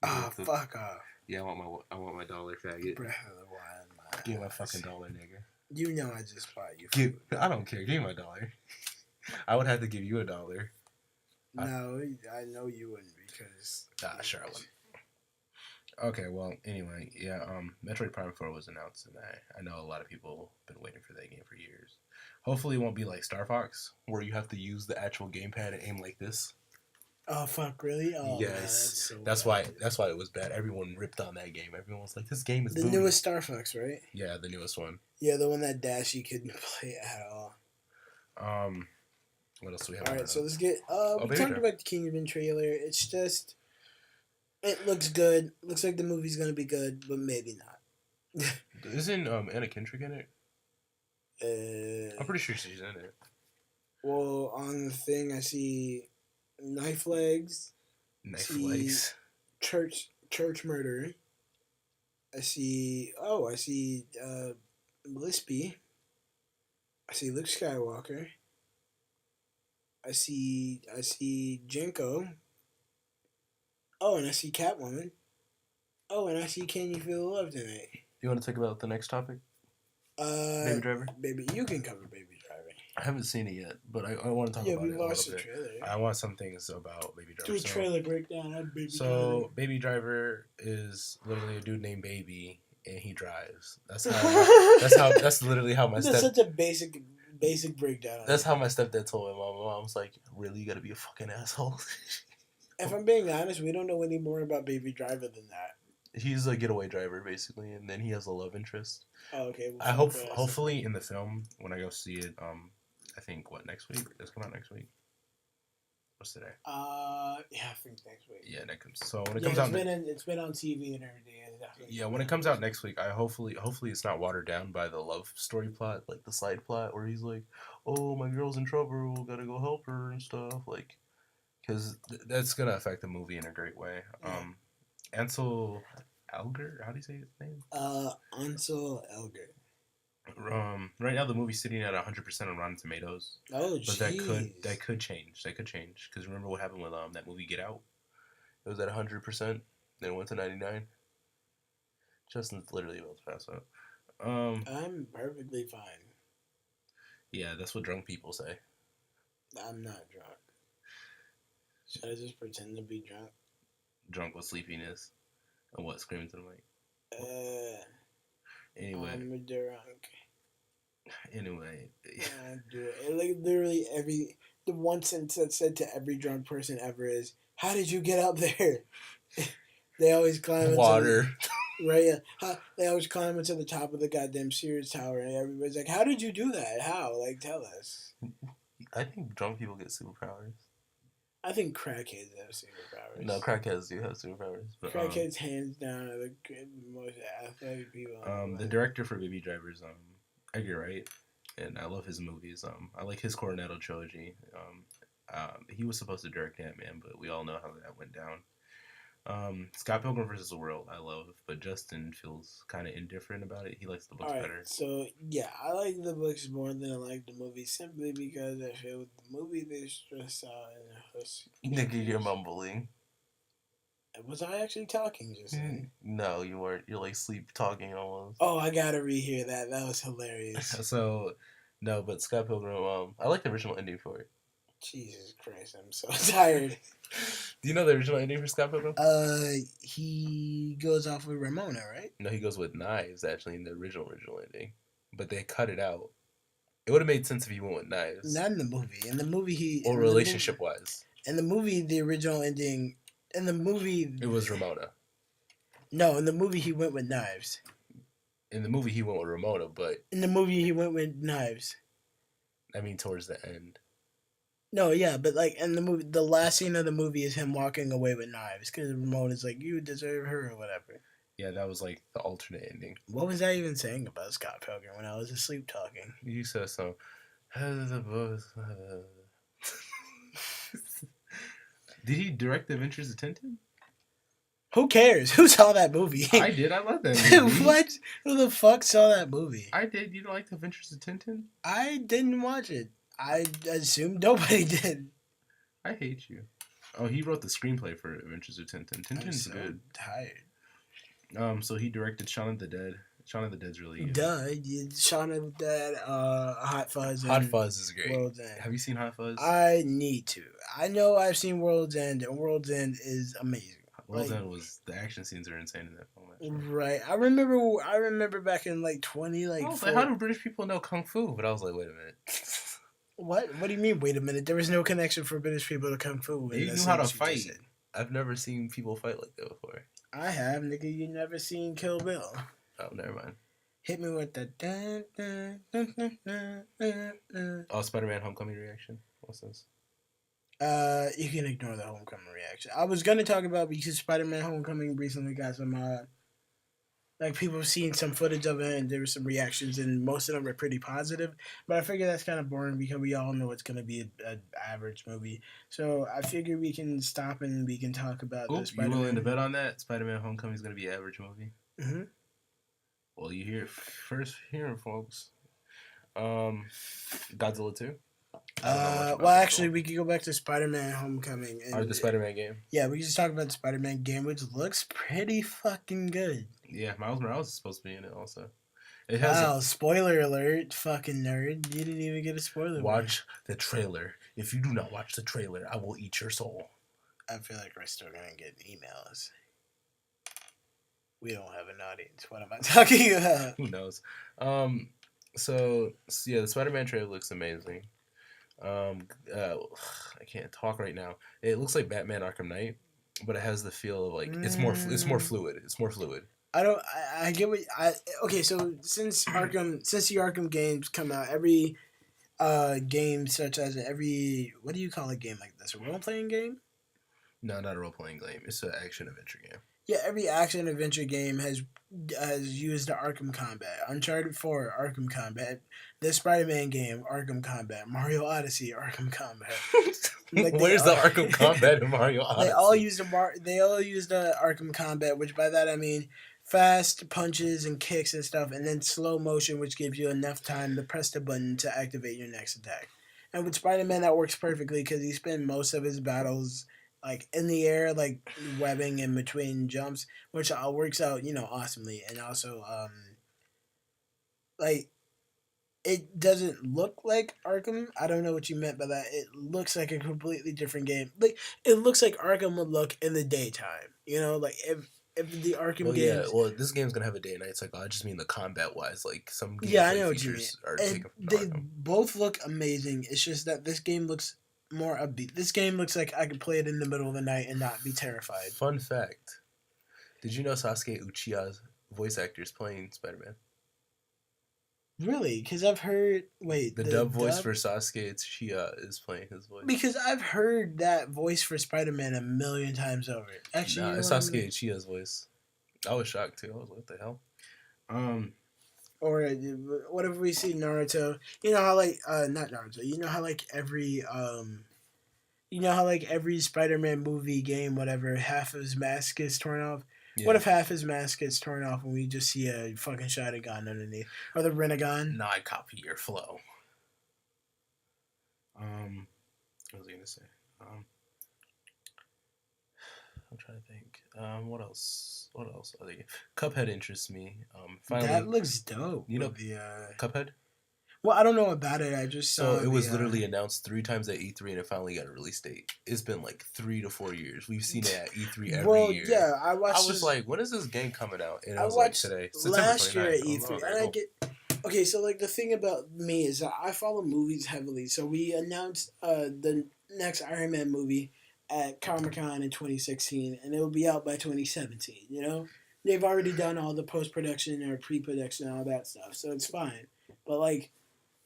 Ah, fuck off. Yeah, I want my dollar, faggot. Breath of the Wild, man. Give me my fucking dollar, nigga. You know I just bought you food. I don't care. Give me my dollar. I would have to give you $1. No, I know you wouldn't because... Sure I wouldn't. Okay, well, anyway, yeah, Metroid Prime 4 was announced, and I know a lot of people have been waiting for that game for years. Hopefully it won't be like Star Fox, where you have to use the actual gamepad and aim like this. Oh, fuck, really? Oh, yes. Man, that's why it was bad. Everyone ripped on that game. Everyone was like, this game is the booty. newest Star Fox, right? Yeah, the newest one. Yeah, the one that Dash you couldn't play at all. What else do we have? Alright, so let's get... we Baby talked Driver. about the Kingdom trailer. It's just... It looks good. Looks like the movie's gonna be good, but maybe not. Isn't Anna Kendrick in it? I'm pretty sure she's in it. Well, on the thing, I see Knife Legs. Knife See legs. Church Murder. I see Lispy. I see Luke Skywalker. I see Jenko. Oh, and I see Catwoman. Oh, and I see Can You Feel the Love Tonight? You want to talk about the next topic? Baby Driver? Baby, you can cover Baby Driver. I haven't seen it yet, but I want to talk about we it a watched little the bit. trailer. I want some things about Baby Driver. Do a trailer breakdown on Baby Driver. So, Baby Driver is literally a dude named Baby, and he drives. That's literally how my That's such a basic breakdown. That's how my stepdad told me. My mom's like, really, you gotta be a fucking asshole. If I'm being honest, we don't know any more about Baby Driver than that. He's a getaway driver, basically, and then he has a love interest. Oh, okay. I hope, hopefully, in the film, when I go see it, I think, next week? It's come out next week? What's today? Yeah, I think next week. Yeah, so when it comes out... It's been on TV and everything. Yeah, when it comes out next week, hopefully it's not watered down by the love story plot, like the side plot, where he's like, oh, my girl's in trouble, gotta go help her and stuff, like... Because that's going to affect the movie in a great way. Yeah. Ansel Elgort? How do you say his name? Ansel Elgort. Right now, the movie's sitting at 100% on Rotten Tomatoes. Oh, jeez. But that could change. Because remember what happened with that movie Get Out? It was at 100%. Then it went to 99. Justin's literally about to pass out. I'm perfectly fine. Yeah, that's what drunk people say. I'm not drunk. Should I just pretend to be drunk? Drunk with sleepiness. And what? Screaming to the mic? Anyway. I'm drunk. Anyway. Like, literally the one sentence that's said to every drunk person ever is, how did you get up there? They always climb water. Right, yeah. They always climb into the top of the goddamn Sears Tower, and everybody's like, how did you do that? How? Like, tell us. I think drunk people get superpowers. I think crackheads have superpowers. No, crackheads do have superpowers. But, crackheads, hands down, are the most athletic people. The director for Baby Driver is Edgar Wright, and I love his movies. I like his Coronado trilogy. He was supposed to direct Ant-Man, but we all know how that went down. Scott Pilgrim vs. the World, I love, but Justin feels kind of indifferent about it. He likes the books better. So, yeah, I like the books more than I like the movie, simply because I feel with the movie they stress out and Nigga, you're mumbling. Was I actually talking just then? No, you weren't. You're like sleep talking almost. Oh, I gotta rehear that. That was hilarious. So, no, but Scott Pilgrim, I like the original ending for it. Jesus Christ, I'm so tired. Do you know the original ending for Scott Pilgrim? He goes off with Ramona, right? No, he goes with knives actually in the original ending, but they cut it out. It would have made sense if he went with knives. Not in the movie. In the movie, or relationship wise. In the movie, the original ending. In the movie, it was Ramona. No, in the movie he went with knives. In the movie he went with Ramona, but in the movie he went with knives. I mean, towards the end. No, yeah, but like in the movie, the last scene of the movie is him walking away with knives because Ramona's like, "You deserve her" or whatever. Yeah, that was like the alternate ending. What was I even saying about Scott Pilgrim when I was asleep talking? You said so. Did he direct The Adventures of Tintin? Who cares? Who saw that movie? I did. I love that movie. What? Who the fuck saw that movie? I did. You don't like The Adventures of Tintin? I didn't watch it. I assumed nobody did. I hate you. Oh, he wrote the screenplay for Adventures of Tintin. Tintin's so good. Tired. So he directed Shaun of the Dead. Shaun of the Dead's really good. Duh. Shaun of the Dead, Hot Fuzz. Hot Fuzz is great. World's End. Have you seen Hot Fuzz? I need to. I know I've seen World's End, and World's End is amazing. World's End was the action scenes are insane in that film. Actually. Right. I remember back in like 20 I was like, how do British people know kung fu? But I was like, wait a minute. What? What do you mean? Wait a minute. There was no connection for British people to kung fu. They knew how to fight. I've never seen people fight like that before. I have, nigga. You never seen Kill Bill? Oh, never mind. Hit me with the dun, dun, dun, dun, dun, dun, dun. Oh, Spider-Man Homecoming reaction. What's this? You can ignore the Homecoming reaction. I was gonna talk about because Spider-Man Homecoming recently got some like people seeing some footage of it and there were some reactions and most of them were pretty positive. But I figure that's kind of boring because we all know it's gonna be an average movie. So I figure we can stop and we can talk about the Spider-Man. You willing to bet on that? Spider-Man Homecoming is gonna be an average movie. Mm-hmm. Well, you hear it first here, folks. Godzilla 2. Well, actually, we could go back to Spider-Man Homecoming. Or the Spider-Man game. Yeah, we can just talk about the Spider-Man game, which looks pretty fucking good. Yeah, Miles Morales is supposed to be in it also. Spoiler alert, fucking nerd. You didn't even get a spoiler. Watch the trailer. If you do not watch the trailer, I will eat your soul. I feel like we're still going to get emails. We don't have an audience. What am I talking about? Who knows? So yeah, the Spider-Man trailer looks amazing. I can't talk right now. It looks like Batman Arkham Knight, but it has the feel of like it's more fluid. It's more fluid. I get what okay, so since the Arkham games come out, every game such as what do you call a game like this? A role playing game? No, not a role playing game. It's an action adventure game. Yeah, every action adventure game has used the Arkham Combat. Uncharted 4, Arkham Combat. The Spider-Man game, Arkham Combat. Mario Odyssey, Arkham Combat. Where's the Arkham Combat in Mario Odyssey? They all use the Arkham Combat, which by that I mean fast punches and kicks and stuff, and then slow motion, which gives you enough time to press the button to activate your next attack. And with Spider-Man, that works perfectly because he spent most of his battles like in the air, like webbing in between jumps, which works out, awesomely. And also, like, it doesn't look like Arkham. I don't know what you meant by that. It looks like a completely different game. Like, it looks like Arkham would look in the daytime. Like if the Arkham games. Yeah, well, this game's gonna have a day and night cycle. I just mean the combat wise, like some gameplay I know what you mean. Are taken from they Arkham. both look amazing. It's just that this game looks more upbeat. This game looks like I could play it in the middle of the night and not be terrified. Fun fact: did you know Sasuke Uchiha's voice actor is playing Spider-Man? Really? Because I've heard... Wait, the dub voice for Sasuke Uchiha is playing his voice. Because I've heard that voice for Spider-Man a million times over. Actually, it's Sasuke Uchiha's voice. I was shocked too. I was like, what the hell? Or what if we see Naruto? You know how like not Naruto. You know how like every Spider-Man movie game, whatever, half of his mask gets torn off. Yeah. What if half his mask gets torn off and we just see a fucking Sharingan underneath, or the Rinnegan? Now I copy your flow. What was I gonna say? I'm trying to think. What else? What else? Cuphead interests me. Finally, that looks dope. You know the Cuphead. Well, I don't know about it. I just So saw it was the. literally announced 3 times at E3, and it finally got a release date. It's been like 3 to 4 years. We've seen it at E3 every Well, year. yeah, I I watched was this. like, when is this game coming out? And it I was like watched today, September last year 29th. at I was like, oh, E3, very and I cool. get okay. So like the thing about me is that I follow movies heavily. So we announced the next Iron Man movie at Comic Con in 2016, and it will be out by 2017. You know, they've already done all the post production or pre production and all that stuff, so it's fine. But like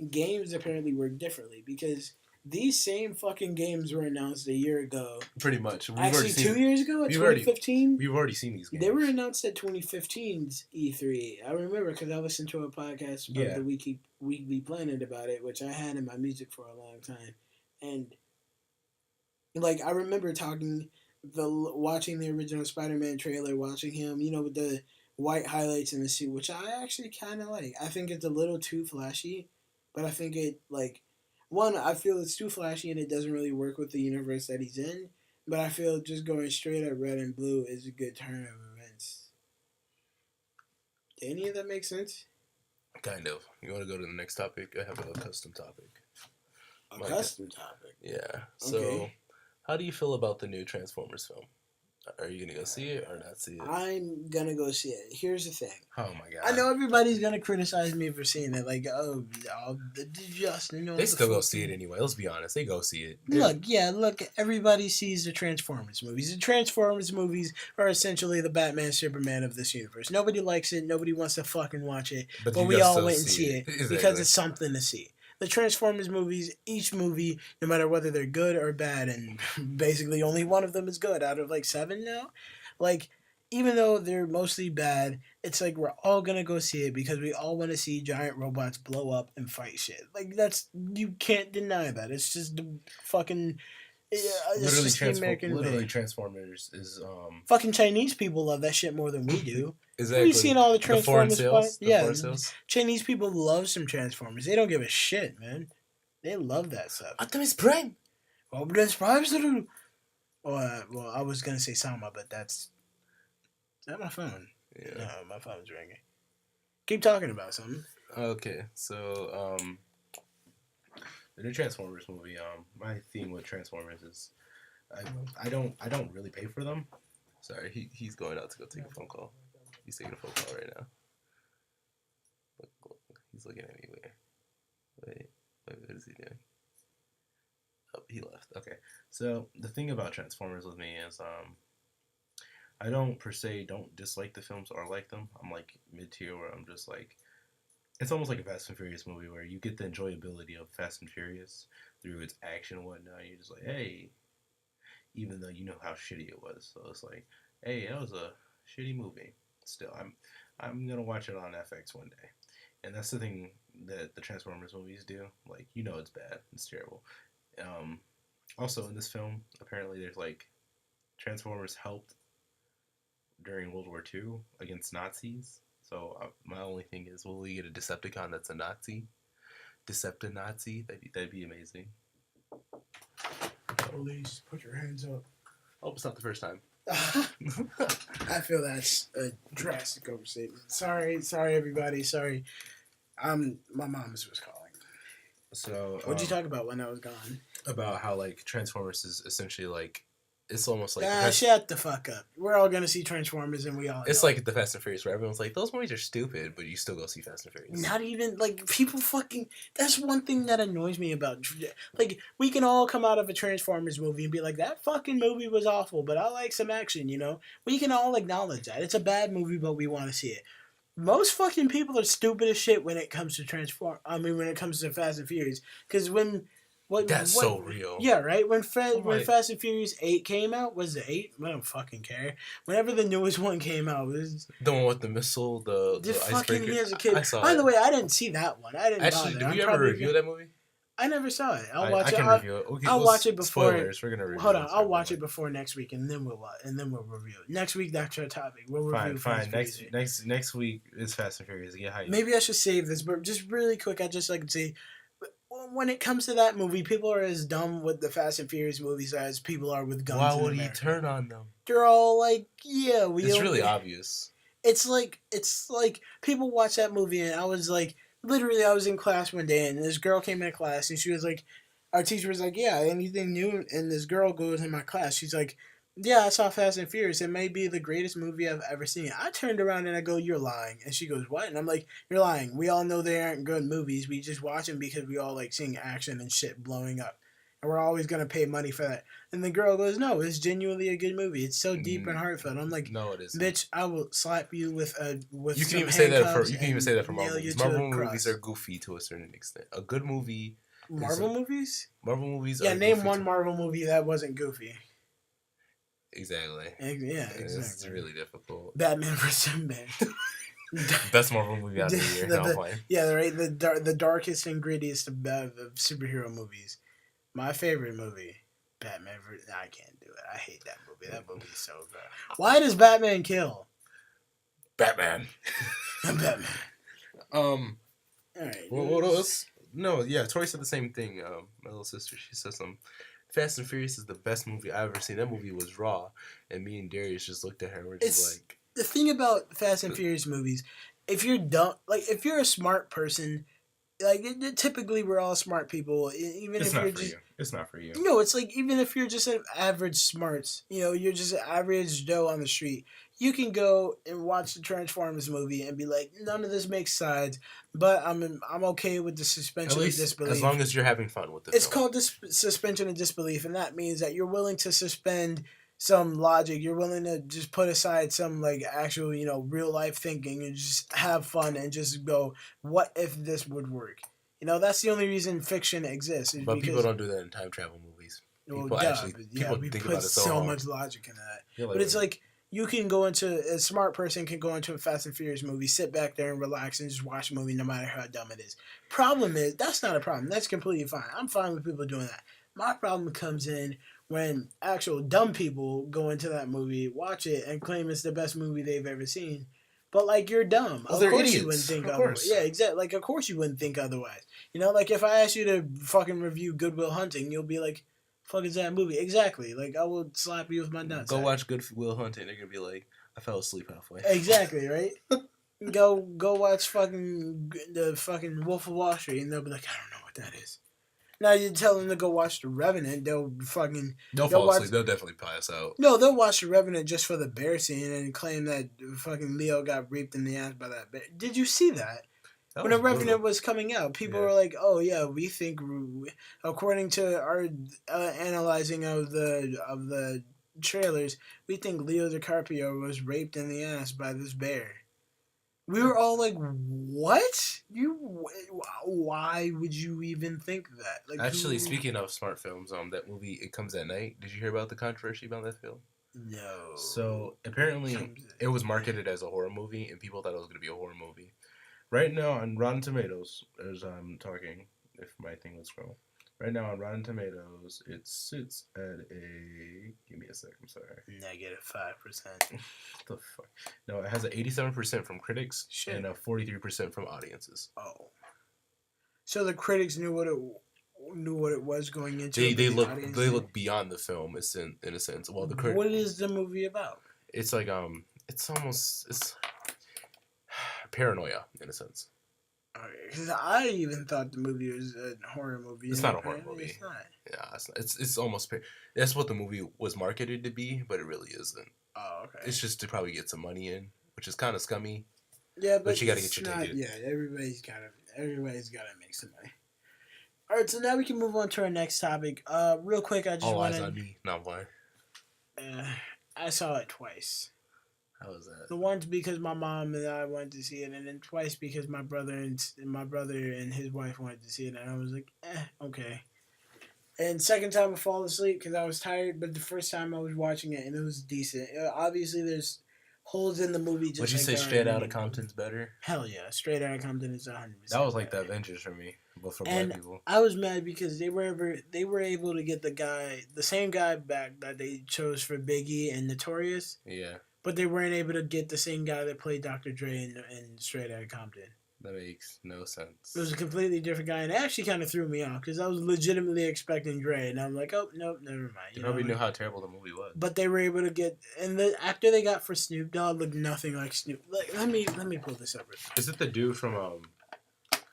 games apparently work differently because these same fucking games were announced a year ago. Pretty much. We've already Actually, seen. 2 years ago at We've already 2015. we've already seen these games. They were announced at 2015's E3. I remember because I listened to a podcast of Yeah. the Weekly Planet about it, which I had in my music for a long time, and like I remember watching the original Spider-Man trailer, watching him, with the white highlights in the suit, which I actually kind of like. I think it's a little too flashy, but I think it like one. I feel it's too flashy and it doesn't really work with the universe that he's in. But I feel just going straight up red and blue is a good turn of events. Did any of that make sense? Kind of. You want to go to the next topic? I have a custom topic. A custom topic. Yeah. So, Okay. how do you feel about the new Transformers film? Are you gonna go see it or not see it? I'm gonna go see it. Here's the thing. Oh my god! I know everybody's gonna criticize me for seeing it. Like, just They still go see it anyway. Let's be honest. They go see it. Look. Everybody sees the Transformers movies. The Transformers movies are essentially the Batman Superman of this universe. Nobody likes it. Nobody wants to fucking watch it. But you we guys all still went and see it Exactly. because it's something to see. The Transformers movies, each movie, no matter whether they're good or bad, and basically only one of them is good out of like 7 now. Like, even though they're mostly bad, it's like we're all gonna go see it because we all want to see giant robots blow up and fight shit. Like you can't deny that. It's just the fucking. It's just the American way. Transformers is Fucking Chinese people love that shit more than we do. exactly. Have you seen all the The foreign Transformers? sales. Yeah, Foreign sales. Chinese people love some Transformers. They don't give a shit, man. They love that stuff. Optimus Prime. Optimus Prime. Well, I was gonna say Sama, but that's. Is that my phone? Yeah. No, my phone's ringing. Keep talking about something. Okay, so the new Transformers movie. My theme with Transformers is, I don't really pay for them. Sorry, he's going out to go take a phone call. He's taking a phone call right now. Look, he's looking at me weird. Wait, what is he doing? Oh, he left. Okay, so the thing about Transformers with me is I don't dislike the films or like them. I'm like mid tier where I'm just like, it's almost like a Fast and Furious movie where you get the enjoyability of Fast and Furious through its action and whatnot. You're just like, hey, even though you know how shitty it was, so it's like, hey, that was a shitty movie. Still, I'm gonna watch it on FX one day, and that's the thing that the Transformers movies do. Like, it's bad, it's terrible. Also in this film, apparently there's like Transformers helped during World War II against Nazis. So my only thing is, will we get a Decepticon that's a Nazi? Decepti-Nazi? That'd be amazing. Police, put your hands up. Oh, it's not the first time. I feel that's a drastic overstatement. Sorry, everybody. Sorry. My mom's was calling. So what'd you talk about when I was gone? About how like Transformers is essentially like, it's almost like shut the fuck up. We're all gonna see Transformers and we all it's know. like the Fast and Furious where everyone's like, those movies are stupid, but you still go see Fast and Furious. Not even like people fucking. That's one thing that annoys me about. Like, we can all come out of a Transformers movie and be like, that fucking movie was awful, but I like some action. We can all acknowledge that it's a bad movie, but we want to see it. Most fucking people are stupid as shit when it comes to when it comes to Fast and Furious, because so real. Yeah, right. When Fast and Furious 8 came out, was it 8? I don't fucking care. Whenever the newest one came out, it was the one with the missile, the fucking icebreaker. he has a kid. I saw By it. the way, I didn't see that one. I didn't. Actually, bother. did we ever review that movie? I never saw it. I'll watch I it. can review it. Okay, I'll watch it before. Spoilers. We're gonna review. Hold on. I'll watch it before next week, and then we'll review it. Next week, that's our topic. We'll review. Fine. Next week is Fast and Furious. Get hyped. Maybe I should save this, but just really quick, I just like to say, when it comes to that movie, people are as dumb with the Fast and Furious movies as people are with guns. Why would he turn on them? They're all like, yeah, It's really obvious. It's like people watch that movie, and I was like, literally, I was in class one day, and this girl came in class, and she was like, our teacher was like, yeah, anything new? And this girl goes in my class. She's like, yeah, I saw Fast and Furious. It may be the greatest movie I've ever seen. I turned around and I go, you're lying. And she goes, what? And I'm like, you're lying. We all know they aren't good movies. We just watch them because we all like seeing action and shit blowing up. And we're always going to pay money for that. And the girl goes, no, it's genuinely a good movie. It's so deep and heartfelt. I'm like, no, it isn't. bitch, I will slap you with You can some even say that for handcuffs you can even say that for and Marvel nail you movies. to Marvel a movies cross. are goofy to a certain extent. A good movie. Marvel movies? Marvel movies. Yeah, are name goofy one Marvel movie that wasn't goofy. Exactly. Yeah, exactly. It's really difficult. Batman vs Superman. Best Marvel movie out of the year. Yeah, right. The darkest and grittiest of superhero movies. My favorite movie, Batman vs. I can't do it. I hate that movie. That movie is so good. Why does Batman kill? Batman. Batman. All right. What else? No, yeah. Tori said the same thing. My little sister, she says Fast and Furious is the best movie I've ever seen. That movie was raw, and me and Darius just looked at her. We're just like, the thing about Fast and Furious movies, if you're dumb, like if you're a smart person, like typically we're all smart people. Even it's if not you're for just, you. It's not for you. No, it's like even if you're just an average smarts, you're just an average Joe on the street. You can go and watch the Transformers movie and be like, none of this makes sense, but I'm okay with the suspension of disbelief. As long as you're having fun with it. It's called suspension of disbelief, and that means that you're willing to suspend some logic. You're willing to just put aside some like actual, real life thinking and just have fun and just go, what if this would work? That's the only reason fiction exists. But people don't do that in time travel movies. People we think put about it so much logic in that. Like, but it's like you can go into a smart person can go into a Fast and Furious movie, sit back there and relax and just watch a movie no matter how dumb it is. Problem is that's not a problem. That's completely fine. I'm fine with people doing that. My problem comes in when actual dumb people go into that movie, watch it, and claim it's the best movie they've ever seen. But like you're dumb. Well, of they're course idiots. You wouldn't think of otherwise. course. Yeah, exactly. Like of course you wouldn't think otherwise. Like if I asked you to fucking review Good Will Hunting, you'll be like, "Fuck is that movie?" Exactly. Like I will slap you with my nuts. Go watch Good Will Hunting. They're gonna be like, I fell asleep halfway. Exactly right. Go watch the fucking Wolf of Wall Street, and they'll be like, I don't know what that is. Now you tell them to go watch The Revenant, they'll fall asleep. They'll definitely pass out. No, they'll watch The Revenant just for the bear scene and claim that fucking Leo got raped in the ass by that bear. Did you see that? When The Revenant was coming out, people were like, "Oh yeah, we think, according to our analyzing of the trailers, we think Leo DiCaprio was raped in the ass by this bear." We were all like, "What? Why would you even think that?" Like, actually, speaking of smart films, that movie It Comes at Night. Did you hear about the controversy about that film? No. So apparently, it was marketed as a horror movie, and people thought it was going to be a horror movie. Right now on Rotten Tomatoes, as I'm talking, if my thing was scrolling. Right now on Rotten Tomatoes, it sits at a... Give me a sec, I'm sorry. -5%. What the fuck? No, it has an 87% from critics and a 43% from audiences. Oh. So the critics knew what it was going into. They look beyond the film in a sense. Well, what is the movie about? It's like it's paranoia in a sense. Because I even thought the movie was a horror movie. It's not a horror movie. It's not. Yeah, it's almost. That's what the movie was marketed to be, but it really isn't. Oh, okay. It's just to probably get some money in, which is kind of scummy. Yeah, but you got to get your ticket. Yeah, everybody's got to make some money. All right, so now we can move on to our next topic. Real quick, I just all want eyes on me, not why. I saw it twice. How was that? The once because my mom and I wanted to see it, and then twice because my brother and his wife wanted to see it, and I was like, okay. And second time I fall asleep because I was tired, but the first time I was watching it and it was decent. Obviously, there's holes in the movie. Just would you say Straight Outta Compton's better? Hell yeah, Straight Outta Compton is 100%. That was like the Avengers for me, but for black people. I was mad because they were able to get the same guy back that they chose for Biggie and Notorious. Yeah. But they weren't able to get the same guy that played Dr. Dre in Straight Outta Compton. That makes no sense. It was a completely different guy, and it actually kind of threw me off because I was legitimately expecting Dre, and I'm like, oh, nope, never mind. You probably knew how terrible the movie was. But they were able to get, and the actor they got for Snoop Dogg looked nothing like Snoop. Like, let me pull this up. Is it the dude from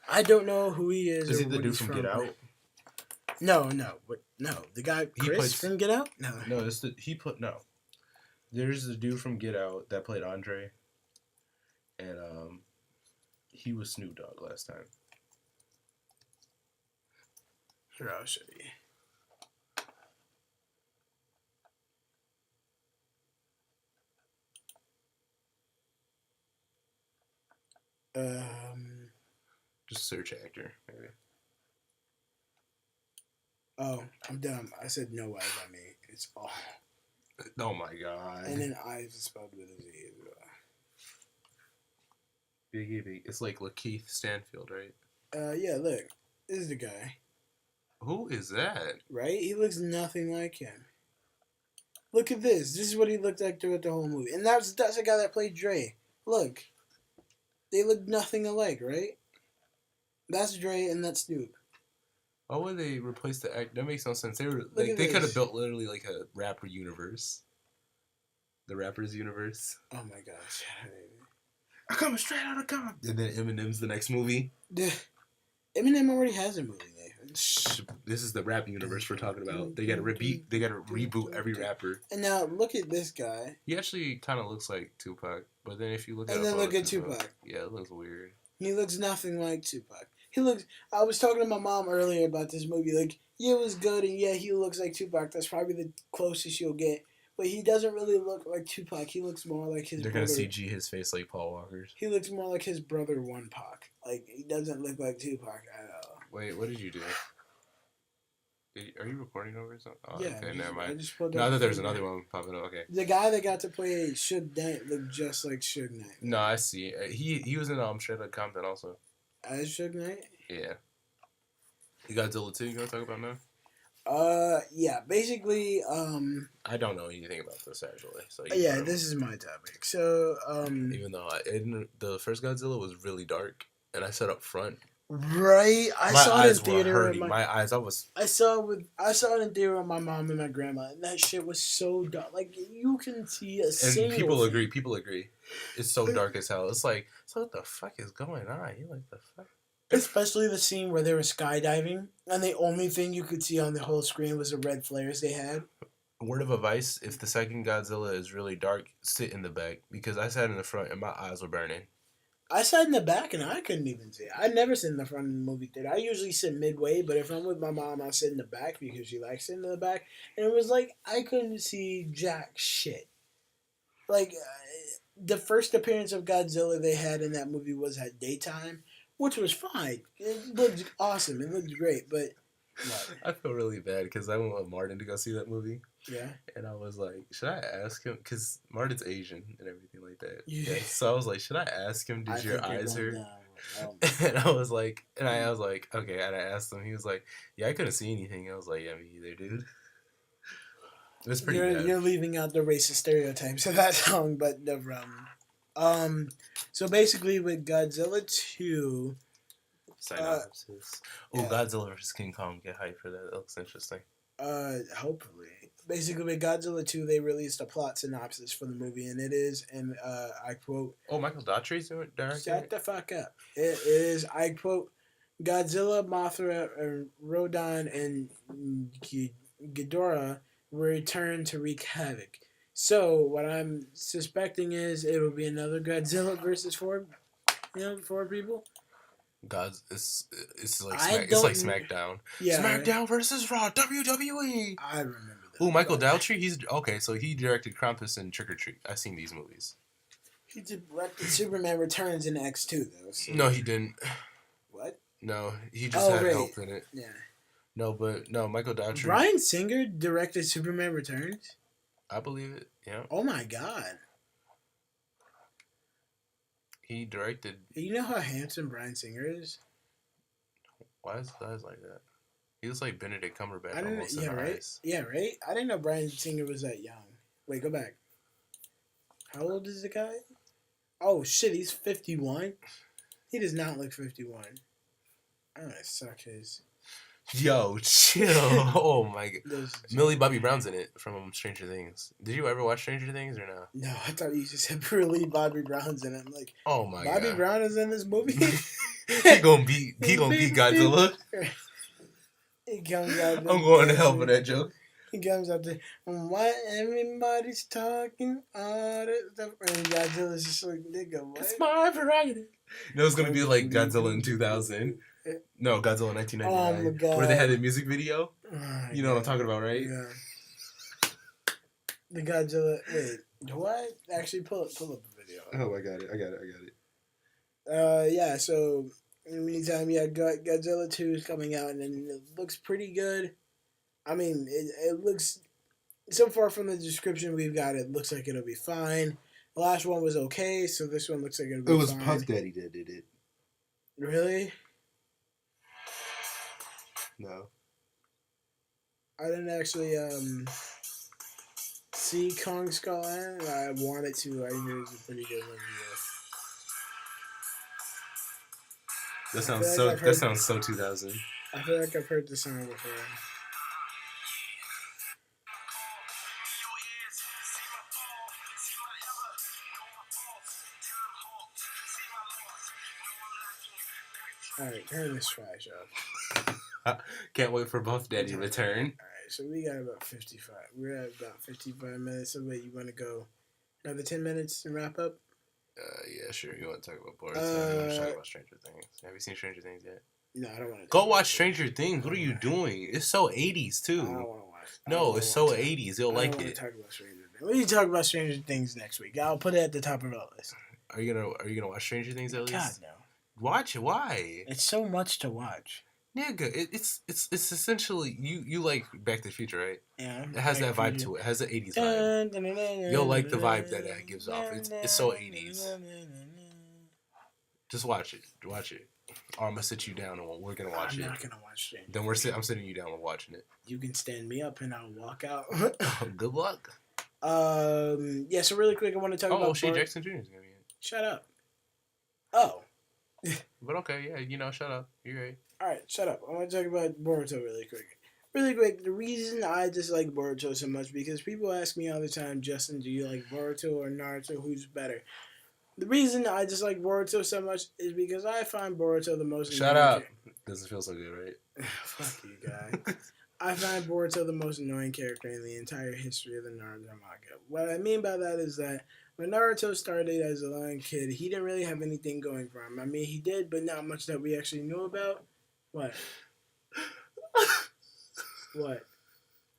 I don't know who he is. Is Or he the what dude he's from from. Get Out? No, the guy He Chris plays from Get Out. no. No. There's the dude from Get Out that played Andre, and he was Snoop Dogg last time. Here, I'll show you. Just search actor, maybe. Oh, I'm dumb. I said no eyes on me. It's all. Oh my god. And then eyes is spelled with a Z as well. Big. It's like Lakeith Stanfield, right? Yeah, look. This is the guy. Who is that? Right? He looks nothing like him. Look at this. This is what he looked like throughout the whole movie. And that's the guy that played Dre. Look. They look nothing alike, right? That's Dre and that's Snoop. Why would they replace the act? That makes no sense. They Look at they could this. have built literally like a rapper universe. The rappers universe. Oh my gosh. I'm coming straight out of Compton. And then Eminem's the next movie. Eminem already has a movie, Nathan. This is the rap universe we're talking about. They gotta reboot every rapper. And now look at this guy. He actually kind of looks like Tupac, but then if you look at And then look at Tupac. Yeah, it looks weird. He looks nothing like Tupac. I was talking to my mom earlier about this movie. Like, yeah, it was good, and yeah, he looks like Tupac. That's probably the closest you'll get. But he doesn't really look like Tupac. He looks more like his brother. They're gonna CG his face like Paul Walker's. He looks more like his brother, One Pac. Like, he doesn't look like Tupac at all. Wait, what did you do? Are you recording over something? Oh, Yeah. okay, never mind. I just pulled No, I up thought there was another one popping up. Okay. The guy that got to play Suge Knight looked just like Suge Knight. No, I see. He was in Straight Outta Compton also. As Suge Knight? Yeah. You Godzilla 2 you gonna talk about now? Yeah, basically, I don't know anything about this actually. So yeah, this is my topic. So, even though the first Godzilla was really dark, and I sat up front. Right, I My saw it in eyes were theater. hurting. My eyes, I saw it in theater with my mom and my grandma, and that shit was so dark. Like, you can see a single. And people agree. It's so dark as hell. It's like, so what the fuck is going on? You like the fuck? Especially the scene where they were skydiving, and the only thing you could see on the whole screen was the red flares they had. Word of advice: if the second Godzilla is really dark, sit in the back, because I sat in the front and my eyes were burning. I sat in the back and I couldn't even see it. I never sit in the front of the movie theater. I usually sit midway, but if I'm with my mom, I sit in the back because she likes sitting in the back. And it was like, I couldn't see jack shit. Like, the first appearance of Godzilla they had in that movie was at daytime, which was fine. It looked awesome. It looked great, but what? I feel really bad because I went with Martin to go see that movie. Yeah. And I was like, should I ask him? Because Martin's Asian and everything like that. Yeah. So I was like, should I ask him, did your eyes hurt? And I was like, okay. And I asked him, he was like, yeah, I couldn't see anything. I was like, yeah, me either, dude. It was pretty bad. You're leaving out the racist stereotypes of that song, but no problem. So basically with Godzilla 2... Synopsis. Godzilla vs. King Kong. Get hyped for that. That looks interesting. Hopefully. Basically, with Godzilla 2, they released a plot synopsis for the movie, and it is, and I quote... Oh, Michael Daughtry's directing. Shut the fuck up. It is, I quote, Godzilla, Mothra, Rodan, and Ghidorah return to wreak havoc. So, what I'm suspecting is it will be another Godzilla versus four people. It's like SmackDown. Yeah, SmackDown versus Raw, WWE. I remember that. Oh, Michael Daughtry. So he directed Krampus and Trick or Treat. I've seen these movies. He directed Superman Returns in X2 though. So. No, he didn't. What? No, he just had help in it. Yeah. No, Michael Daughtry. Bryan Singer directed Superman Returns. I believe it. Yeah. Oh my god. He directed. You know how handsome Bryan Singer is? Why is his eyes like that? He looks like Benedict Cumberbatch. I didn't. Yeah, right. Eyes. Yeah, right. I didn't know Bryan Singer was that young. Wait, go back. How old is the guy? Oh shit, he's 51. He does not look 51. I'm gonna suck his. Yo, chill. Oh my god. Millie Bobby Brown's in it from Stranger Things. Did you ever watch Stranger Things or no? No, I thought you just said Millie Bobby Brown's in it. I'm like, oh my god. Bobby Brown is in this movie? He gonna beat Godzilla. He comes out. I'm going to hell for that joke. He comes out there, why everybody's talking all this stuff, and Godzilla's just like, nigga, what? It's my prerogative. No, it's gonna be like Godzilla in 2000. No, Godzilla in 1999. Oh my god. Where they had the music video. Oh you know what I'm talking about, right? Yeah. The Godzilla. Wait, do I actually pull up the video? Oh, I got it. Yeah. So in the meantime, yeah, Godzilla 2 is coming out, and it looks pretty good. I mean, it looks, so far from the description we've got, it looks like it'll be fine. The last one was okay, so this one looks like it'll be fine. It was Puff Daddy that did it. Really? No. I didn't actually see Kong Skull Island. I wanted to. I hear it's a pretty good review. That sounds so 2000. I feel like I've heard the song before. Alright, turn this trash off. Can't wait for Puff Daddy to return. Alright, so we got about 55. We're at about 55 minutes. So wait, you want to go another 10 minutes and wrap up? Yeah, sure. You want to talk about Boruto? You want to talk about Stranger Things? Have you seen Stranger Things yet? No, I don't want to. Go watch Stranger Things. What are you doing? It's so 80s, too. I don't want to watch. No, it's so 80s. You'll like it. I don't want to talk about Stranger Things. We can talk about Stranger Things next week. I'll put it at the top of our list. Are you gonna watch Stranger Things at least? God, no. Watch it. Why? It's so much to watch. Nigga, it's essentially you like Back to the Future, right? Yeah. It has that vibe to it. It has the 80s vibe. You'll like the vibe that it gives off. It's so 80s. Just watch it. Watch it. Or I'm gonna sit you down and we're gonna watch it. I'm not gonna watch it. Then I'm sitting you down and watching it. You can stand me up and I'll walk out. Good luck. Yeah. So really quick, I want to talk about. Shea Jackson Jr. is gonna be in. Shut up. Oh. But okay, yeah, shut up. You're right. Alright, shut up. I want to talk about Boruto really quick. Really quick, the reason I dislike Boruto so much, because people ask me all the time, Justin, do you like Boruto or Naruto? Who's better? The reason I dislike Boruto so much is because I find Boruto the most... Shut up. Doesn't feel so good, right? Fuck you, guy. I find Boruto the most annoying character in the entire history of the Naruto manga. What I mean by that is that when Naruto started as a young kid, he didn't really have anything going for him. I mean, he did, but not much that we actually knew about. What? What?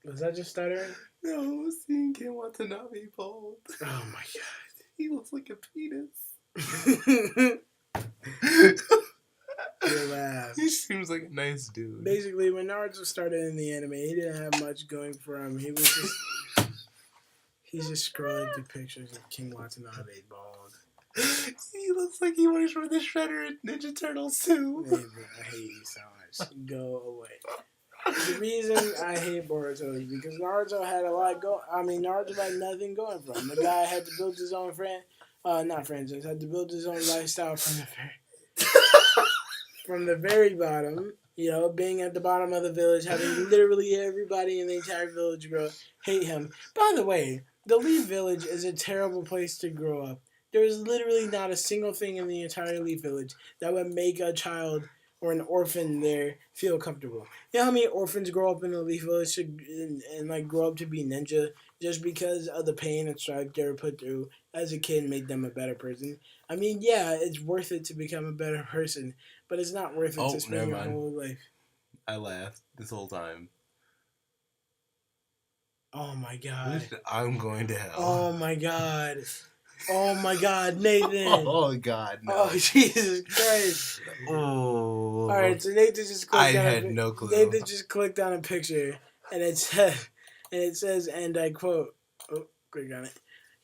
Was that just stuttering? No, seeing Ken Watanabe bald. Oh my god. He looks like a penis. Your ass. He seems like a nice dude. Basically, when Naruto started in the anime, he didn't have much going for him. He was just... He's just scrolling through pictures of King Watanabe bald. He looks like he works for the Shredder and Ninja Turtles too. Man, I hate you so much. Go away. The reason I hate Boruto is because Naruto had a lot Naruto had nothing going for him. The guy had to build his own had to build his own lifestyle from the very bottom. You know, being at the bottom of the village, having literally everybody in the entire village hate him. By the way, the Leaf Village is a terrible place to grow up. There is literally not a single thing in the entire Leaf Village that would make a child or an orphan there feel comfortable. You know how many orphans grow up in the Leaf Village and grow up to be ninja just because of the pain and strife they were put through as a kid made them a better person? I mean, yeah, it's worth it to become a better person, but it's not worth it to spend your whole life. I laughed this whole time. Oh my god. I'm going to hell. Oh my god. Oh my god, Nathan. Oh god, no. Oh Jesus Christ. Oh. Alright, so Nathan just clicked no clue. Nathan just clicked on a picture and it says, and I quote, click on it.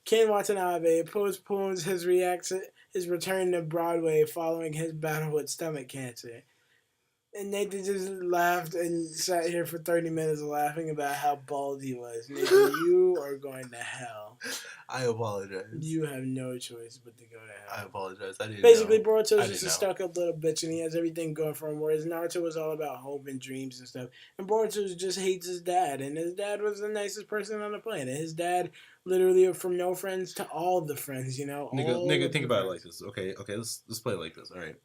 Ken Watanabe postpones his return to Broadway following his battle with stomach cancer. And Nathan just laughed and sat here for 30 minutes laughing about how bald he was. Nathan, you are going to hell. I apologize. You have no choice but to go to hell. I apologize. I didn't Basically, know. Boruto's just a stuck-up little bitch, and he has everything going for him, whereas Naruto was all about hope and dreams and stuff. And Boruto just hates his dad, and his dad was the nicest person on the planet. His dad, literally, from no friends to all the friends, you know? Nigga, think about it like this. Okay, let's play it like this, all right?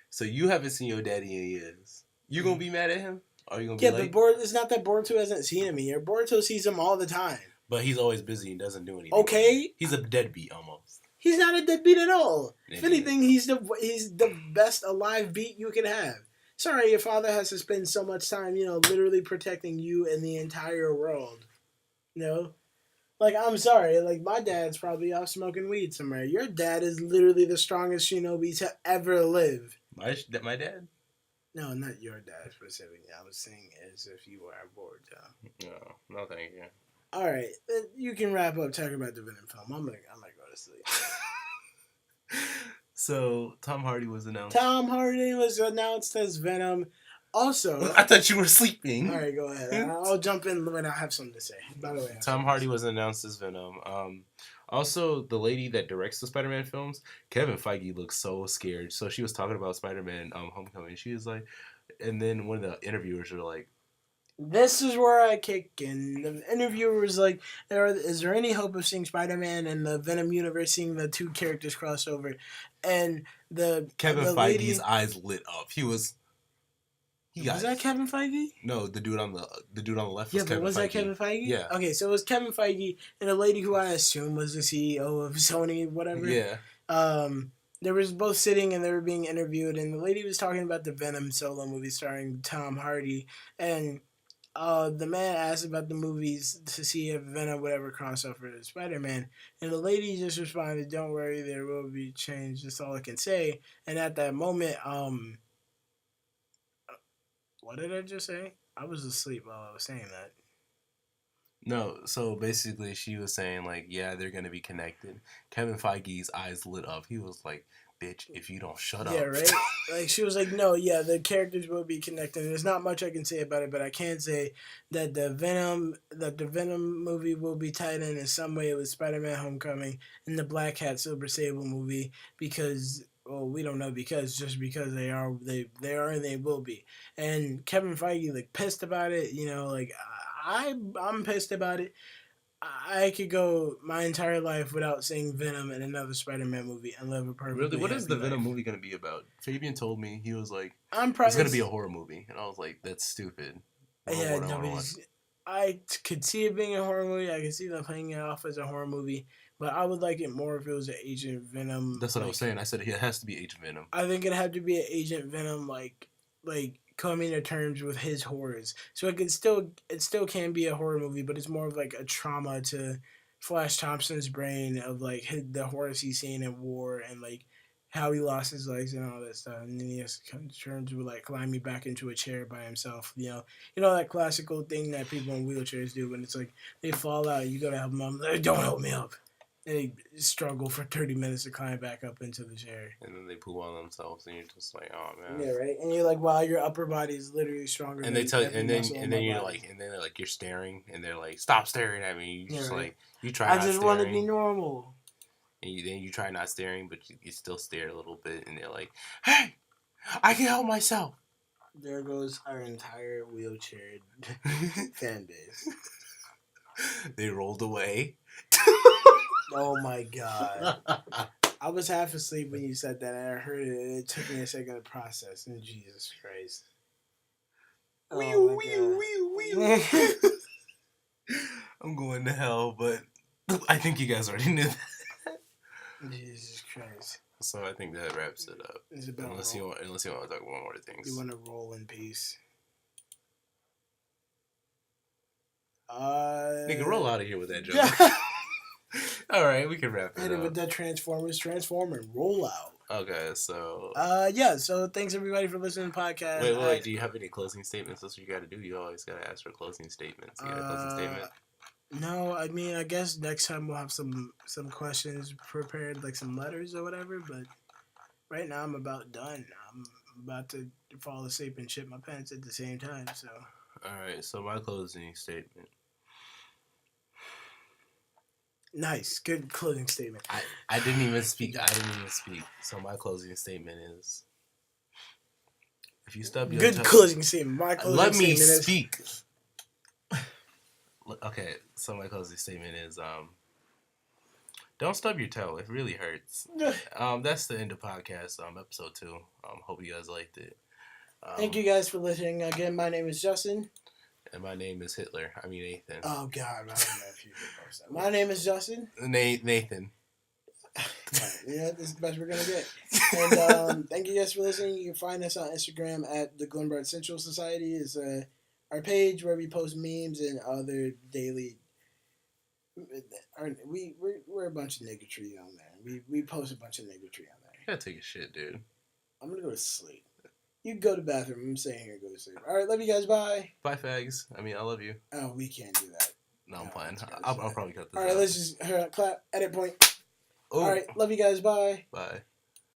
So you haven't seen your daddy in years. You gonna be mad at him? Or you gonna be Yeah, like? but it's not that Boruto hasn't seen him in here. Boruto sees him all the time. But he's always busy and doesn't do anything. Okay. He's a deadbeat almost. He's not a deadbeat at all. Maybe. If anything, he's the best alive beat you can have. Sorry, your father has to spend so much time, literally protecting you and the entire world. Like, I'm sorry, like, my dad's probably off smoking weed somewhere. Your dad is literally the strongest shinobi to ever live. My dad? No, not your dad specifically. I was saying as if you were bored, though. No, thank you. All right, you can wrap up talking about the Venom film. I'm gonna go to sleep. So Tom Hardy was announced. Tom Hardy was announced as Venom. Also, I thought you were sleeping. All right, go ahead. I'll jump in when I have something to say. By the way, Tom Hardy was announced as Venom. Also, the lady that directs the Spider-Man films, Kevin Feige, looks so scared. So she was talking about Spider-Man Homecoming. She was like, and then one of the interviewers were like, "This is where I kick in." The interviewer was like, "Is there any hope of seeing Spider-Man and the Venom universe, seeing the two characters cross over?" And Kevin Feige's eyes lit up. Was that Kevin Feige? No, the dude on the left. Yeah, was Kevin was Feige. that Kevin Feige? Yeah. Okay, so it was Kevin Feige and a lady who I assume was the CEO of Sony, whatever. Yeah. They were both sitting and they were being interviewed, and the lady was talking about the Venom solo movie starring Tom Hardy, and the man asked about the movies to see if Venom would ever cross over to Spider-Man, and the lady just responded, "Don't worry, there will be change. That's all I can say." And at that moment, what did I just say? I was asleep while I was saying that. No, so basically she was saying, like, yeah, they're going to be connected. Kevin Feige's eyes lit up. He was like, bitch, if you don't shut up. Yeah, right? Like, she was like, no, yeah, the characters will be connected. There's not much I can say about it, but I can say that the Venom movie will be tied in some way with Spider-Man Homecoming and the Black Cat Silver Sable movie because... Well, we don't know because they are and they will be. And Kevin Feige like pissed about it, like I'm pissed about it. I could go my entire life without seeing Venom in another Spider-Man movie and live a perfectly Really? What is the happy Venom life. movie going to be about? Fabian told me, he was like, it's going to be a horror movie. And I was like, that's stupid. I could see it being a horror movie. I could see them playing it off as a horror movie. But I would like it more if it was an Agent Venom. That's what I was saying. I said it has to be Agent Venom. I think it had to be an Agent Venom, like coming to terms with his horrors. So it still can be a horror movie, but it's more of like a trauma to Flash Thompson's brain of like the horrors he's seen in war and like how he lost his legs and all that stuff, and then he has to come to terms with like climbing back into a chair by himself. You know that classical thing that people in wheelchairs do when it's like they fall out, you gotta help them. Like, don't help me up. And they struggle for 30 minutes to climb back up into the chair. And then they poop on themselves, and you're just like, oh man. Yeah, right. And you're like, wow, your upper body is literally stronger. And they tell you, and then you're like, and then they're like, you're staring, and they're like, stop staring at me. You just like, you try. I just want to be normal. And you try not staring, but you still stare a little bit, and they're like, hey, I can help myself. There goes our entire wheelchair fan base. They rolled away. Oh my god. I was half asleep when you said that, and I heard it, and it took me a second to process. And Jesus Christ. I'm going to hell, but I think you guys already knew that. Jesus Christ. So I think that wraps it up. Unless you want to talk one more things. You want to roll in peace. Nigga, roll out of here with that joke. All right, we can wrap it up. Hit it with that Transformer roll out. Okay, so... so thanks everybody for listening to the podcast. Wait, do you have any closing statements? That's what you got to do. You always got to ask for closing statements. You got a closing statement? No, I mean, I guess next time we'll have some questions prepared, like some letters or whatever, but right now I'm about done. I'm about to fall asleep and shit my pants at the same time, so... Alright, so my closing statement. Nice. Good closing statement. I didn't even speak. So my closing statement is, if you stub your toe... closing statement. My closing Let me statement speak. Okay, so my closing statement is, Don't stub your toe. It really hurts. That's the end of podcast. Episode 2. Hope you guys liked it. Thank you guys for listening. Again, my name is Justin. And my name is Hitler. I mean Nathan. Oh God, I don't know if you can post that. My name is Justin. Nathan. Right, yeah, this is the best we're gonna get. And thank you guys for listening. You can find us on Instagram at the Glenbard Central Society. Is our page where we post memes and other daily. We're a bunch of niggatry on there. We post a bunch of niggatry on there. You gotta take a shit, dude. I'm gonna go to sleep. You can go to the bathroom. I'm staying here and go to sleep. All right, love you guys. Bye. Bye, fags. I mean, I love you. Oh, we can't do that. No, I'm playing. I'll probably cut this All right, out. let's just clap. Edit point. Ooh. All right, love you guys. Bye. Bye.